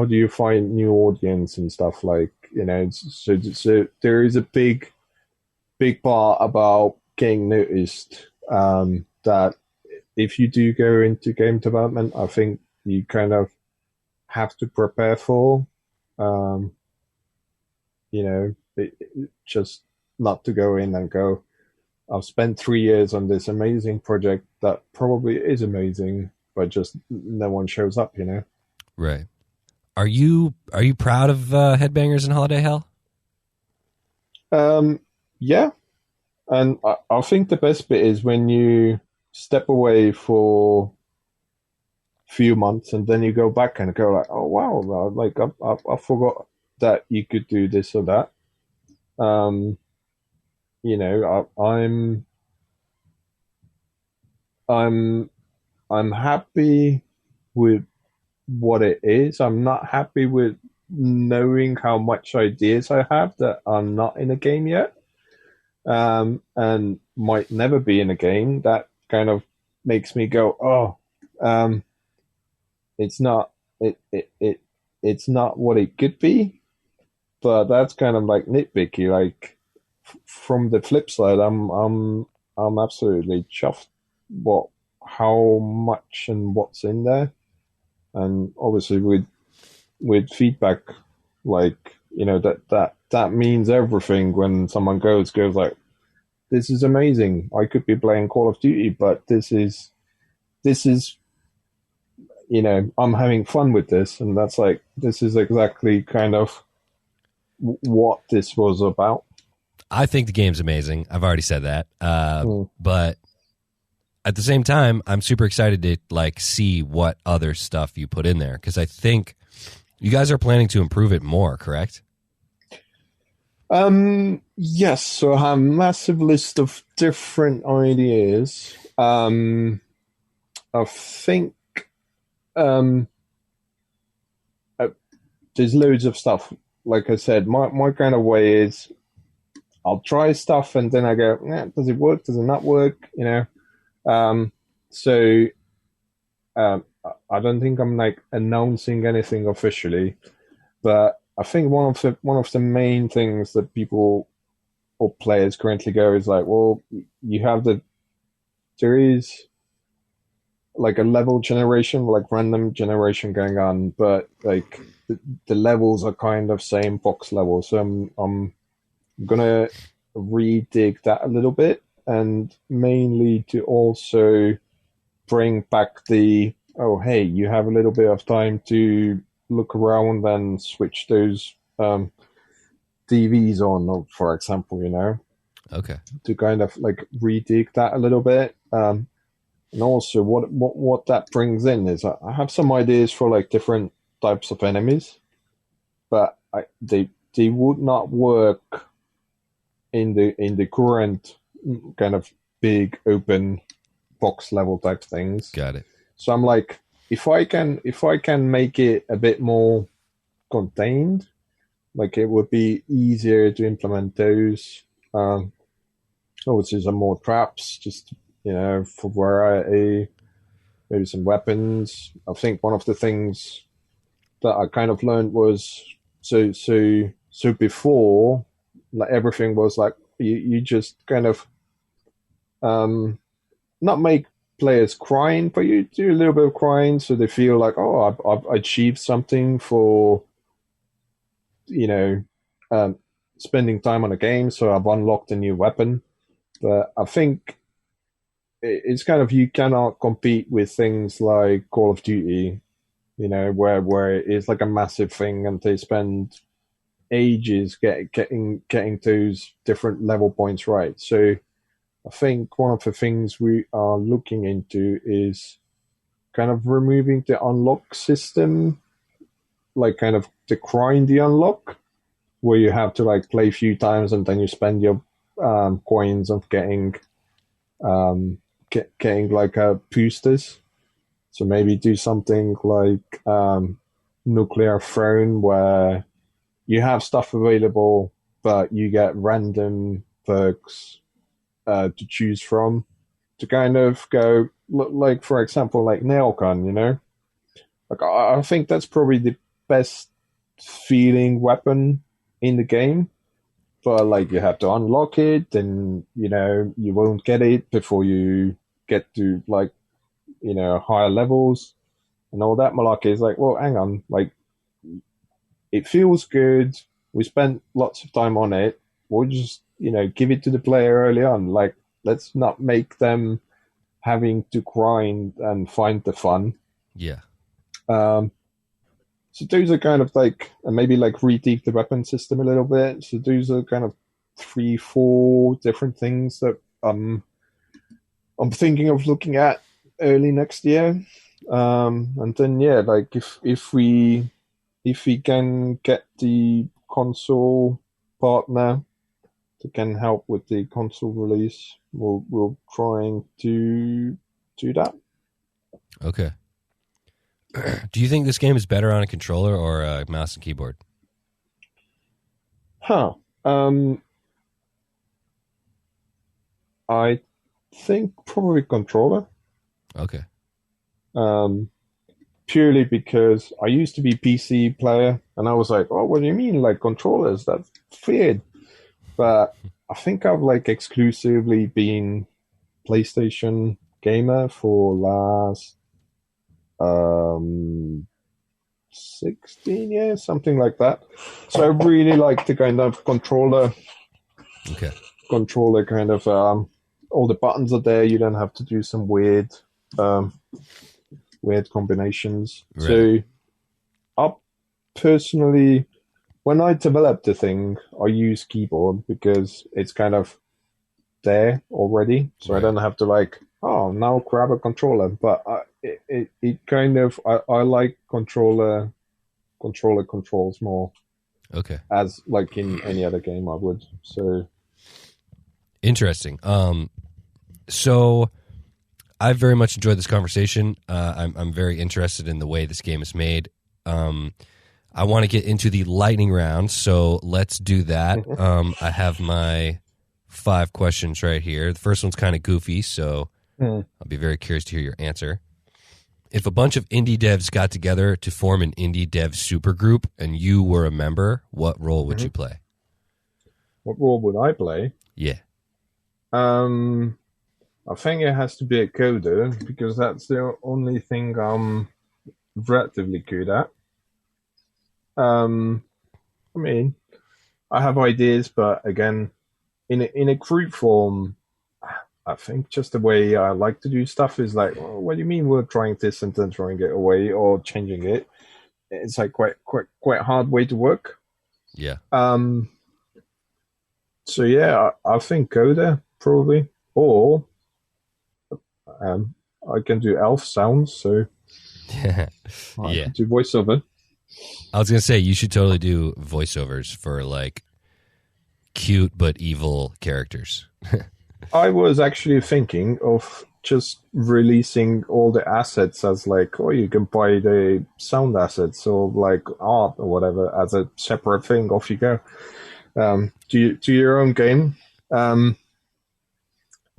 do you find new audience and stuff, like, so there is a big part about getting noticed, that if you do go into game development, I think you kind of have to prepare for, just not to go in and go, I've spent 3 years on this amazing project that probably is amazing, but just no one shows up, Right. Are you proud of Headbangers in Holiday Hell? Yeah. And I think the best bit is when you step away for a few months and then you go back and go like, oh, wow, like I forgot that you could do this or that. I'm happy with what it is. I'm not happy with knowing how much ideas I have that are not in a game yet, and might never be in a game. That kind of makes me go, it's not it's not what it could be. But that's kind of like nitpicky. Like, from the flip side, I'm absolutely chuffed how much and what's in there, and obviously with feedback, like, that means everything. When someone goes like, this is amazing, I could be playing Call of Duty, but this is I'm having fun with this, and that's like, this is exactly kind of what this was about. I think the game's amazing. I've already said that. But at the same time, I'm super excited to like see what other stuff you put in there, because I think you guys are planning to improve it more, correct? Yes. So I have a massive list of different ideas. I think there's loads of stuff. Like I said, my kind of way is, I'll try stuff and then I go, does it work? Does it not work? So I don't think I'm like announcing anything officially, but I think one of the main things that people or players currently go is like, well, you have there is like a level generation, like random generation going on, but like the levels are kind of same box level. So I'm gonna redig that a little bit, and mainly to also bring back oh hey, you have a little bit of time to look around and switch those DVs on, for example, Okay. to kind of like redig that a little bit. And also what that brings in is I have some ideas for like different types of enemies, but they would not work in the current kind of big open box level type things. Got it. So I'm like, if I can make it a bit more contained, like it would be easier to implement those. Obviously some more traps, just for variety, maybe some weapons. I think one of the things that I kind of learned was so before, like everything was like you just kind of not make players crying, but you do a little bit of crying so they feel like, oh, I've achieved something for spending time on a game, so I've unlocked a new weapon. But I think it's kind of, you cannot compete with things like Call of Duty, where it's like a massive thing and they spend ages getting those different level points right. So I think one of the things we are looking into is kind of removing the unlock system, like kind of the grindy unlock, where you have to like play a few times and then you spend your coins of getting like boosters. So maybe do something like Nuclear Throne, where you have stuff available, but you get random perks to choose from, to kind of go, like, for example, like Nailgun, like I think that's probably the best feeling weapon in the game, but like you have to unlock it, and you won't get it before you get to like higher levels and all that malarkey. Is like, well, hang on, like it feels good, we spent lots of time on it, we'll just give it to the player early on. Like, let's not make them having to grind and find the fun. Yeah. So those are kind of like, and maybe like rethink the weapon system a little bit. So those are kind of 3-4 different things that I'm thinking of looking at early next year. And then like if we can get the console partner that can help with the console release, we'll trying to do that. Okay. Do you think this game is better on a controller or a mouse and keyboard? I think probably controller. Okay. Purely because I used to be PC player, and I was like, oh, what do you mean, like controllers? That's weird. But I think I've like exclusively been PlayStation gamer for last 16 years, something like that. So I really like the kind of controller. Okay. Controller kind of all the buttons are there. You don't have to do some weird combinations. Right. So I personally, when I develop the thing, I use keyboard because it's kind of there already. So right. I don't have to like, oh, now grab a controller. But it kind of, I like controller controls more. Okay. As like in any other game I would. So interesting. So I very much enjoyed this conversation. I'm very interested in the way this game is made. I want to get into the lightning round, so let's do that. I have my 5 questions right here. The first one's kind of goofy, so I'll be very curious to hear your answer. if a bunch of indie devs got together to form an indie dev supergroup and you were a member, what role would you play? What role would I play? Yeah. I think it has to be a coder because that's the only thing I'm relatively good at. I mean, I have ideas, but again, in a group form, I think just the way I like to do stuff is like, oh, what do you mean we're trying this and then throwing it away or changing it? It's like quite hard way to work. Yeah. So yeah, I think coder probably, or I can do elf sounds, so Yeah. I can do voiceover. I was gonna say you should totally do voiceovers for like cute but evil characters. I was actually thinking of just releasing all the assets as like, oh, you can buy the sound assets or like art or whatever as a separate thing. Off you go. Do your own game. I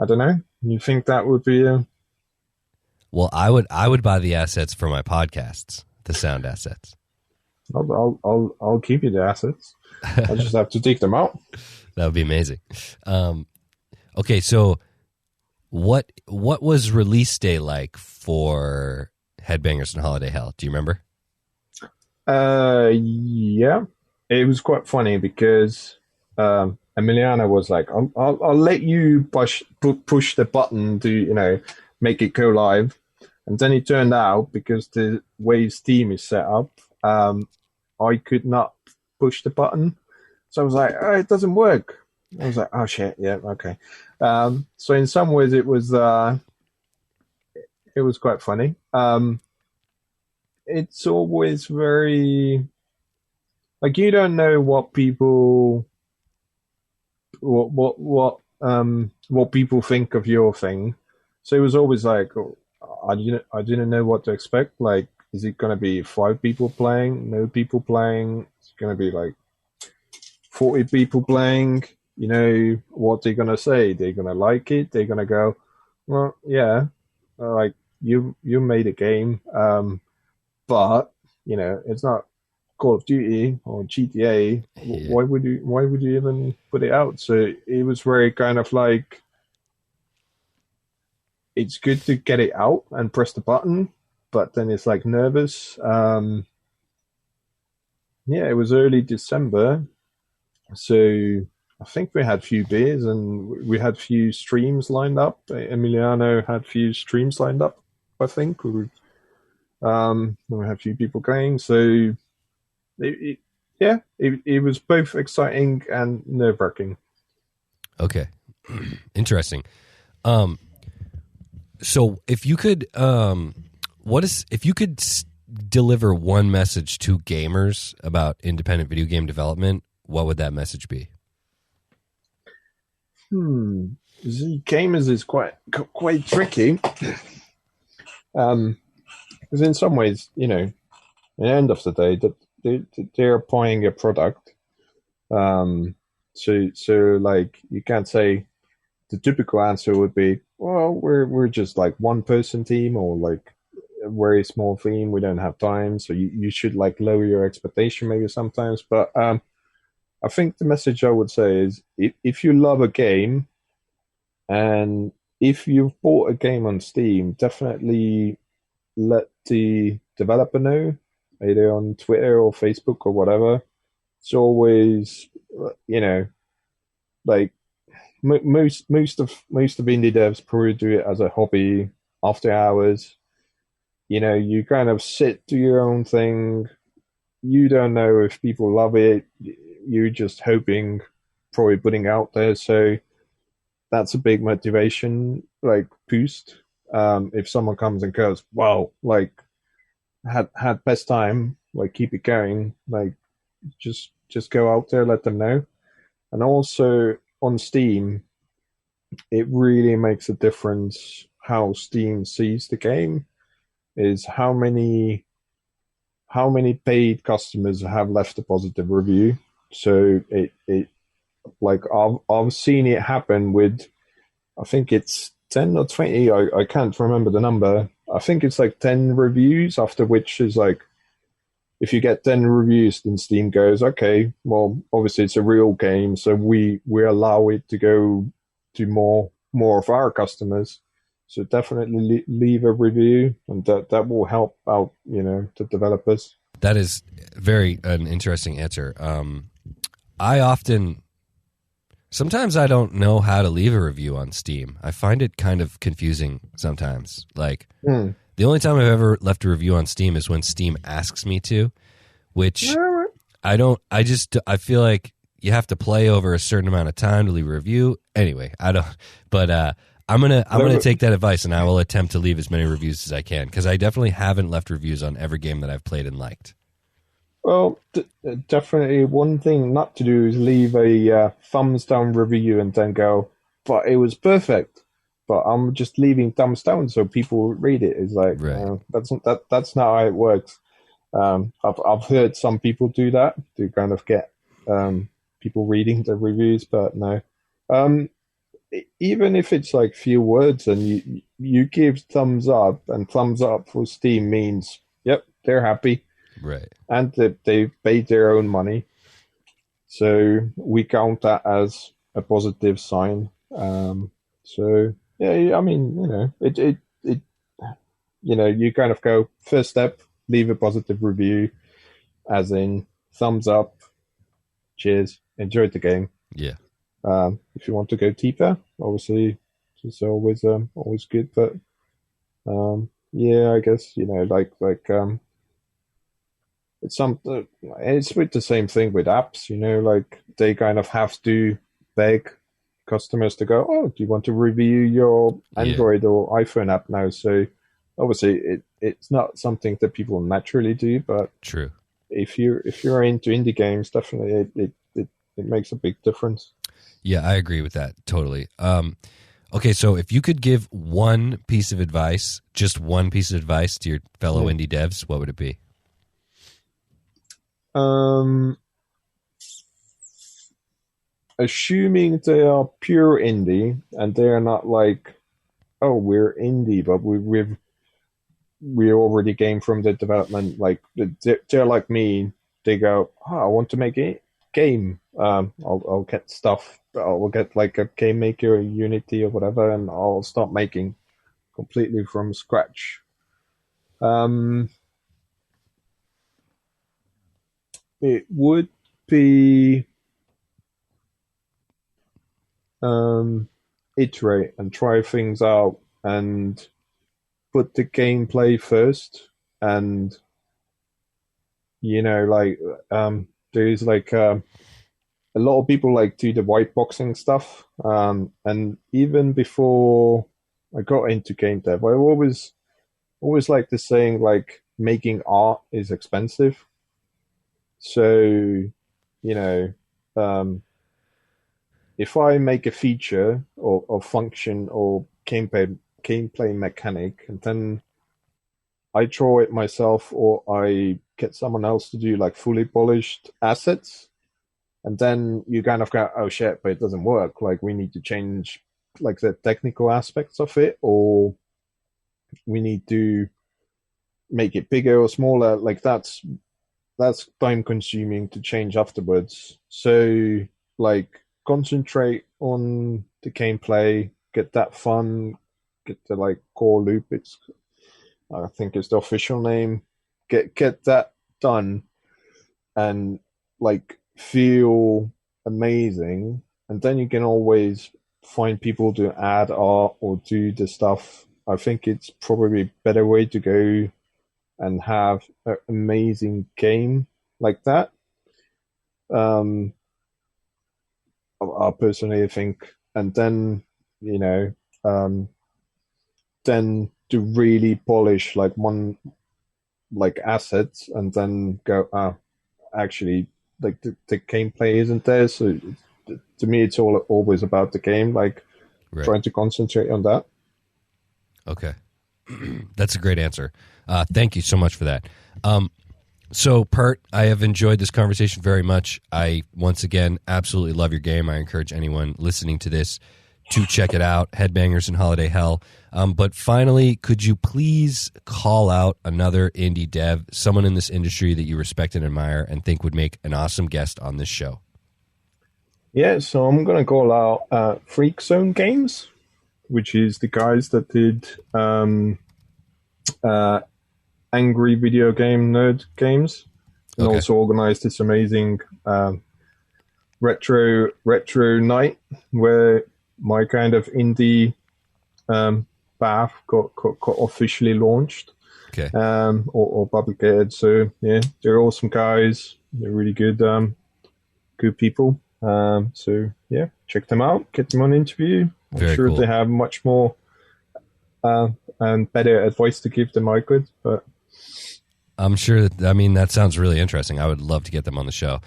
don't know. You think that would be a... Well, I would buy the assets for my podcasts, the sound assets. I'll keep you the assets. I just have to dig them out. That would be amazing. Okay, so what was release day like for Headbangers in Holiday Hell? Do you remember? Yeah, it was quite funny because Emiliano was like, "I'll let you push the button to make it go live," and then it turned out because the way Steam is set up, I could not push the button, so I was like, "Oh, it doesn't work." I was like, "Oh shit, yeah, okay." So in some ways, it was quite funny. It's always very like you don't know what people what people think of your thing. So it was always like I didn't know what to expect. Like, is it going to be 5 people playing? No people playing? It's going to be like 40 people playing. What they're going to say. They're going to like it. They're going to go, well, yeah, like you made a game, but it's not Call of Duty or GTA. Yeah. Why would you even put it out? So it was very kind of like, it's good to get it out and press the button, but then it's like nervous. Yeah, it was early December, so I think we had a few beers and we had a few streams lined up. Emiliano had a few streams lined up, I think. We had a few people going, so it was both exciting and nerve-wracking. Okay. Interesting. So if you could deliver one message to gamers about independent video game development, what would that message be? See, gamers is quite tricky. Because in some ways, at the end of the day, they're buying a product. So like you can't say the typical answer would be, well, we're just like one person team or like a very small team. We don't have time, so you should like lower your expectation maybe sometimes. But I think the message I would say is if you love a game and if you've bought a game on Steam, definitely let the developer know, either on Twitter or Facebook or whatever. It's always, like most of indie devs probably do it as a hobby after hours. You kind of sit, do your own thing. You don't know if people love it. You're just hoping, probably putting out there. So that's a big motivation, like boost. If someone comes and goes, wow, like had best time, like keep it going, like just go out there, let them know. And also on Steam, it really makes a difference how Steam sees the game, is how many paid customers have left a positive review. So it like I've seen it happen with, I think it's 10 or 20, I can't remember the number, I think it's like 10 reviews, after which is like, if you get 10 reviews, then Steam goes, okay, well, obviously it's a real game, so we allow it to go to more of our customers. So definitely leave a review, and that will help out, the developers. That is an interesting answer. Sometimes I don't know how to leave a review on Steam. I find it kind of confusing sometimes. Like, the only time I've ever left a review on Steam is when Steam asks me to, which I feel like you have to play over a certain amount of time to leave a review. Anyway, I don't, but I'm gonna take that advice, and I will attempt to leave as many reviews as I can, because I definitely haven't left reviews on every game that I've played and liked. Well, definitely one thing not to do is leave a thumbs down review and then go, but it was perfect. But I'm just leaving thumbs down so people read it. It's like, right. That's not how it works. I've heard some people do that to kind of get people reading the reviews, but no. Even if it's like few words and you give thumbs up, and thumbs up for Steam means, yep, they're happy. Right. And they paid their own money. So we count that as a positive sign. So, yeah, I mean, you kind of go, first step, leave a positive review, as in thumbs up, cheers, enjoyed the game. Yeah. If you want to go deeper, obviously, it's always good. But, yeah, I guess, it's with the same thing with apps, like they kind of have to beg customers to go, oh, do you want to review your Android or iPhone app now? So obviously it's not something that people naturally do, but true. If you're into indie games, definitely it makes a big difference. Yeah, I agree with that totally. Okay, so if you could give one piece of advice, just one piece of advice to your fellow indie devs, what would it be? Assuming they are pure indie and they're not like, oh, we're indie, but we already came from the development. Like they're like me. They go, oh, I want to make a game. I'll get stuff. I'll get like a game maker, Unity or whatever, and I'll start making completely from scratch. It would be iterate and try things out and put the gameplay first. And there's like a lot of people like do the white boxing stuff. And even before I got into game dev, I always like the saying, like, making art is expensive. So, if I make a feature or function or gameplay mechanic, and then I draw it myself or I get someone else to do like fully polished assets, and then you kind of go, oh shit, but it doesn't work. Like, we need to change like the technical aspects of it, or we need to make it bigger or smaller. Like, that's time consuming to change afterwards. So like, concentrate on the gameplay, get that fun, get the like core loop. I think it's the official name. Get that done and like feel amazing, and then you can always find people to add art or do the stuff. I think it's probably a better way to go and have an amazing game like that. I personally think, and then then to really polish like one like assets, and then go, actually, like the gameplay isn't there. So to me, it's always about the game, like trying to concentrate on that. Okay. That's a great answer. Thank you so much for that. So, Pert, I have enjoyed this conversation very much. I, once again, absolutely love your game. I encourage anyone listening to this to check it out, Headbangers in Holiday Hell. But finally, could you please call out another indie dev, someone in this industry that you respect and admire and think would make an awesome guest on this show? Yeah, so I'm going to call out Freak Zone Games, which is the guys that did Angry Video Game Nerd Games, and also organized this amazing retro night where my kind of indie path got officially launched, or publicated. So yeah, they're awesome guys. They're really good people. So yeah, check them out. Get them on interview. I'm sure they have much more and better advice to give than I could. But I'm sure that sounds really interesting. I would love to get them on the show.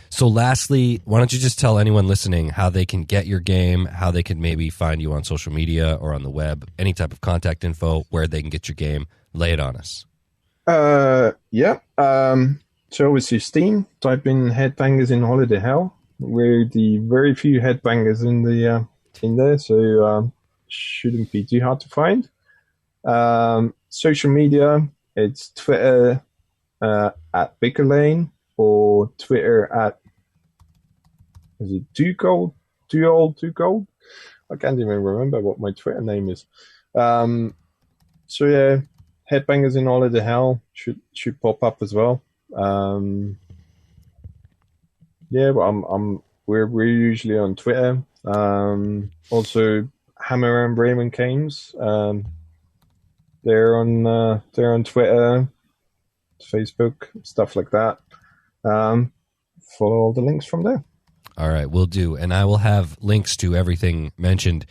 So lastly, why don't you just tell anyone listening how they can get your game, how they can maybe find you on social media or on the web, any type of contact info, where they can get your game. Lay it on us. Yeah. So obviously Steam, type in Headbangers in Holiday Hell. We're the very few headbangers in there, so shouldn't be too hard to find. Social media, it's Twitter at Vikerlane, or Twitter at, is it Too Cold? I can't even remember what my Twitter name is. So yeah, Headbangers in Holiday Hell should pop up as well. Yeah, but we're usually on Twitter. Also Hammer and Raymond Games. They're on Twitter, Facebook, stuff like that. Follow all the links from there. All right, will do. And I will have links to everything mentioned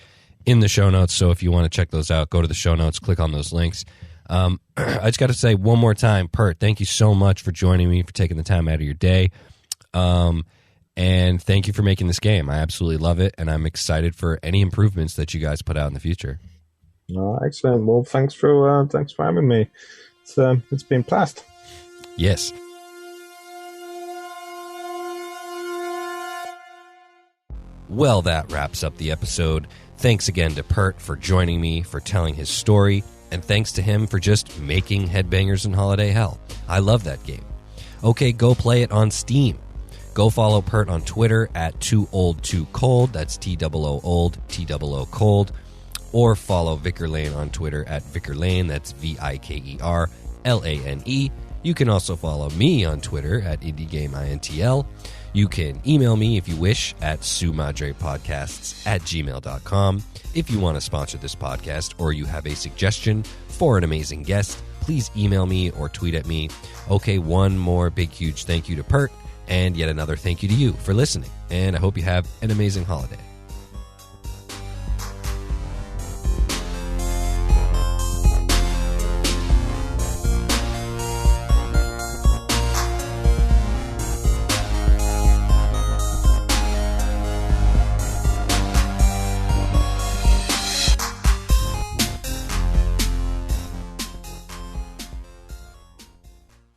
in the show notes. So if you want to check those out, go to the show notes, click on those links. I just got to say one more time, Pert, thank you so much for joining me, for taking the time out of your day. And thank you for making this game. I absolutely love it, and I'm excited for any improvements that you guys put out in the future. Excellent. Well, thanks for having me. It's been a blast. Yes. Well, that wraps up the episode. Thanks again to Pert for joining me, for telling his story, and thanks to him for just making Headbangers in Holiday Hell. I love that game. Okay, go play it on Steam. Go follow Pert on Twitter at TooOldTooCold. That's T-O-O old, T-O-O cold. Or follow Vikerlane on Twitter at Vikerlane. That's Vikerlane. You can also follow me on Twitter at IndieGameINTL. You can email me if you wish at sumadrepodcasts@gmail.com. If you want to sponsor this podcast or you have a suggestion for an amazing guest, please email me or tweet at me. Okay, one more big, huge thank you to Pert, and yet another thank you to you for listening. And I hope you have an amazing holiday.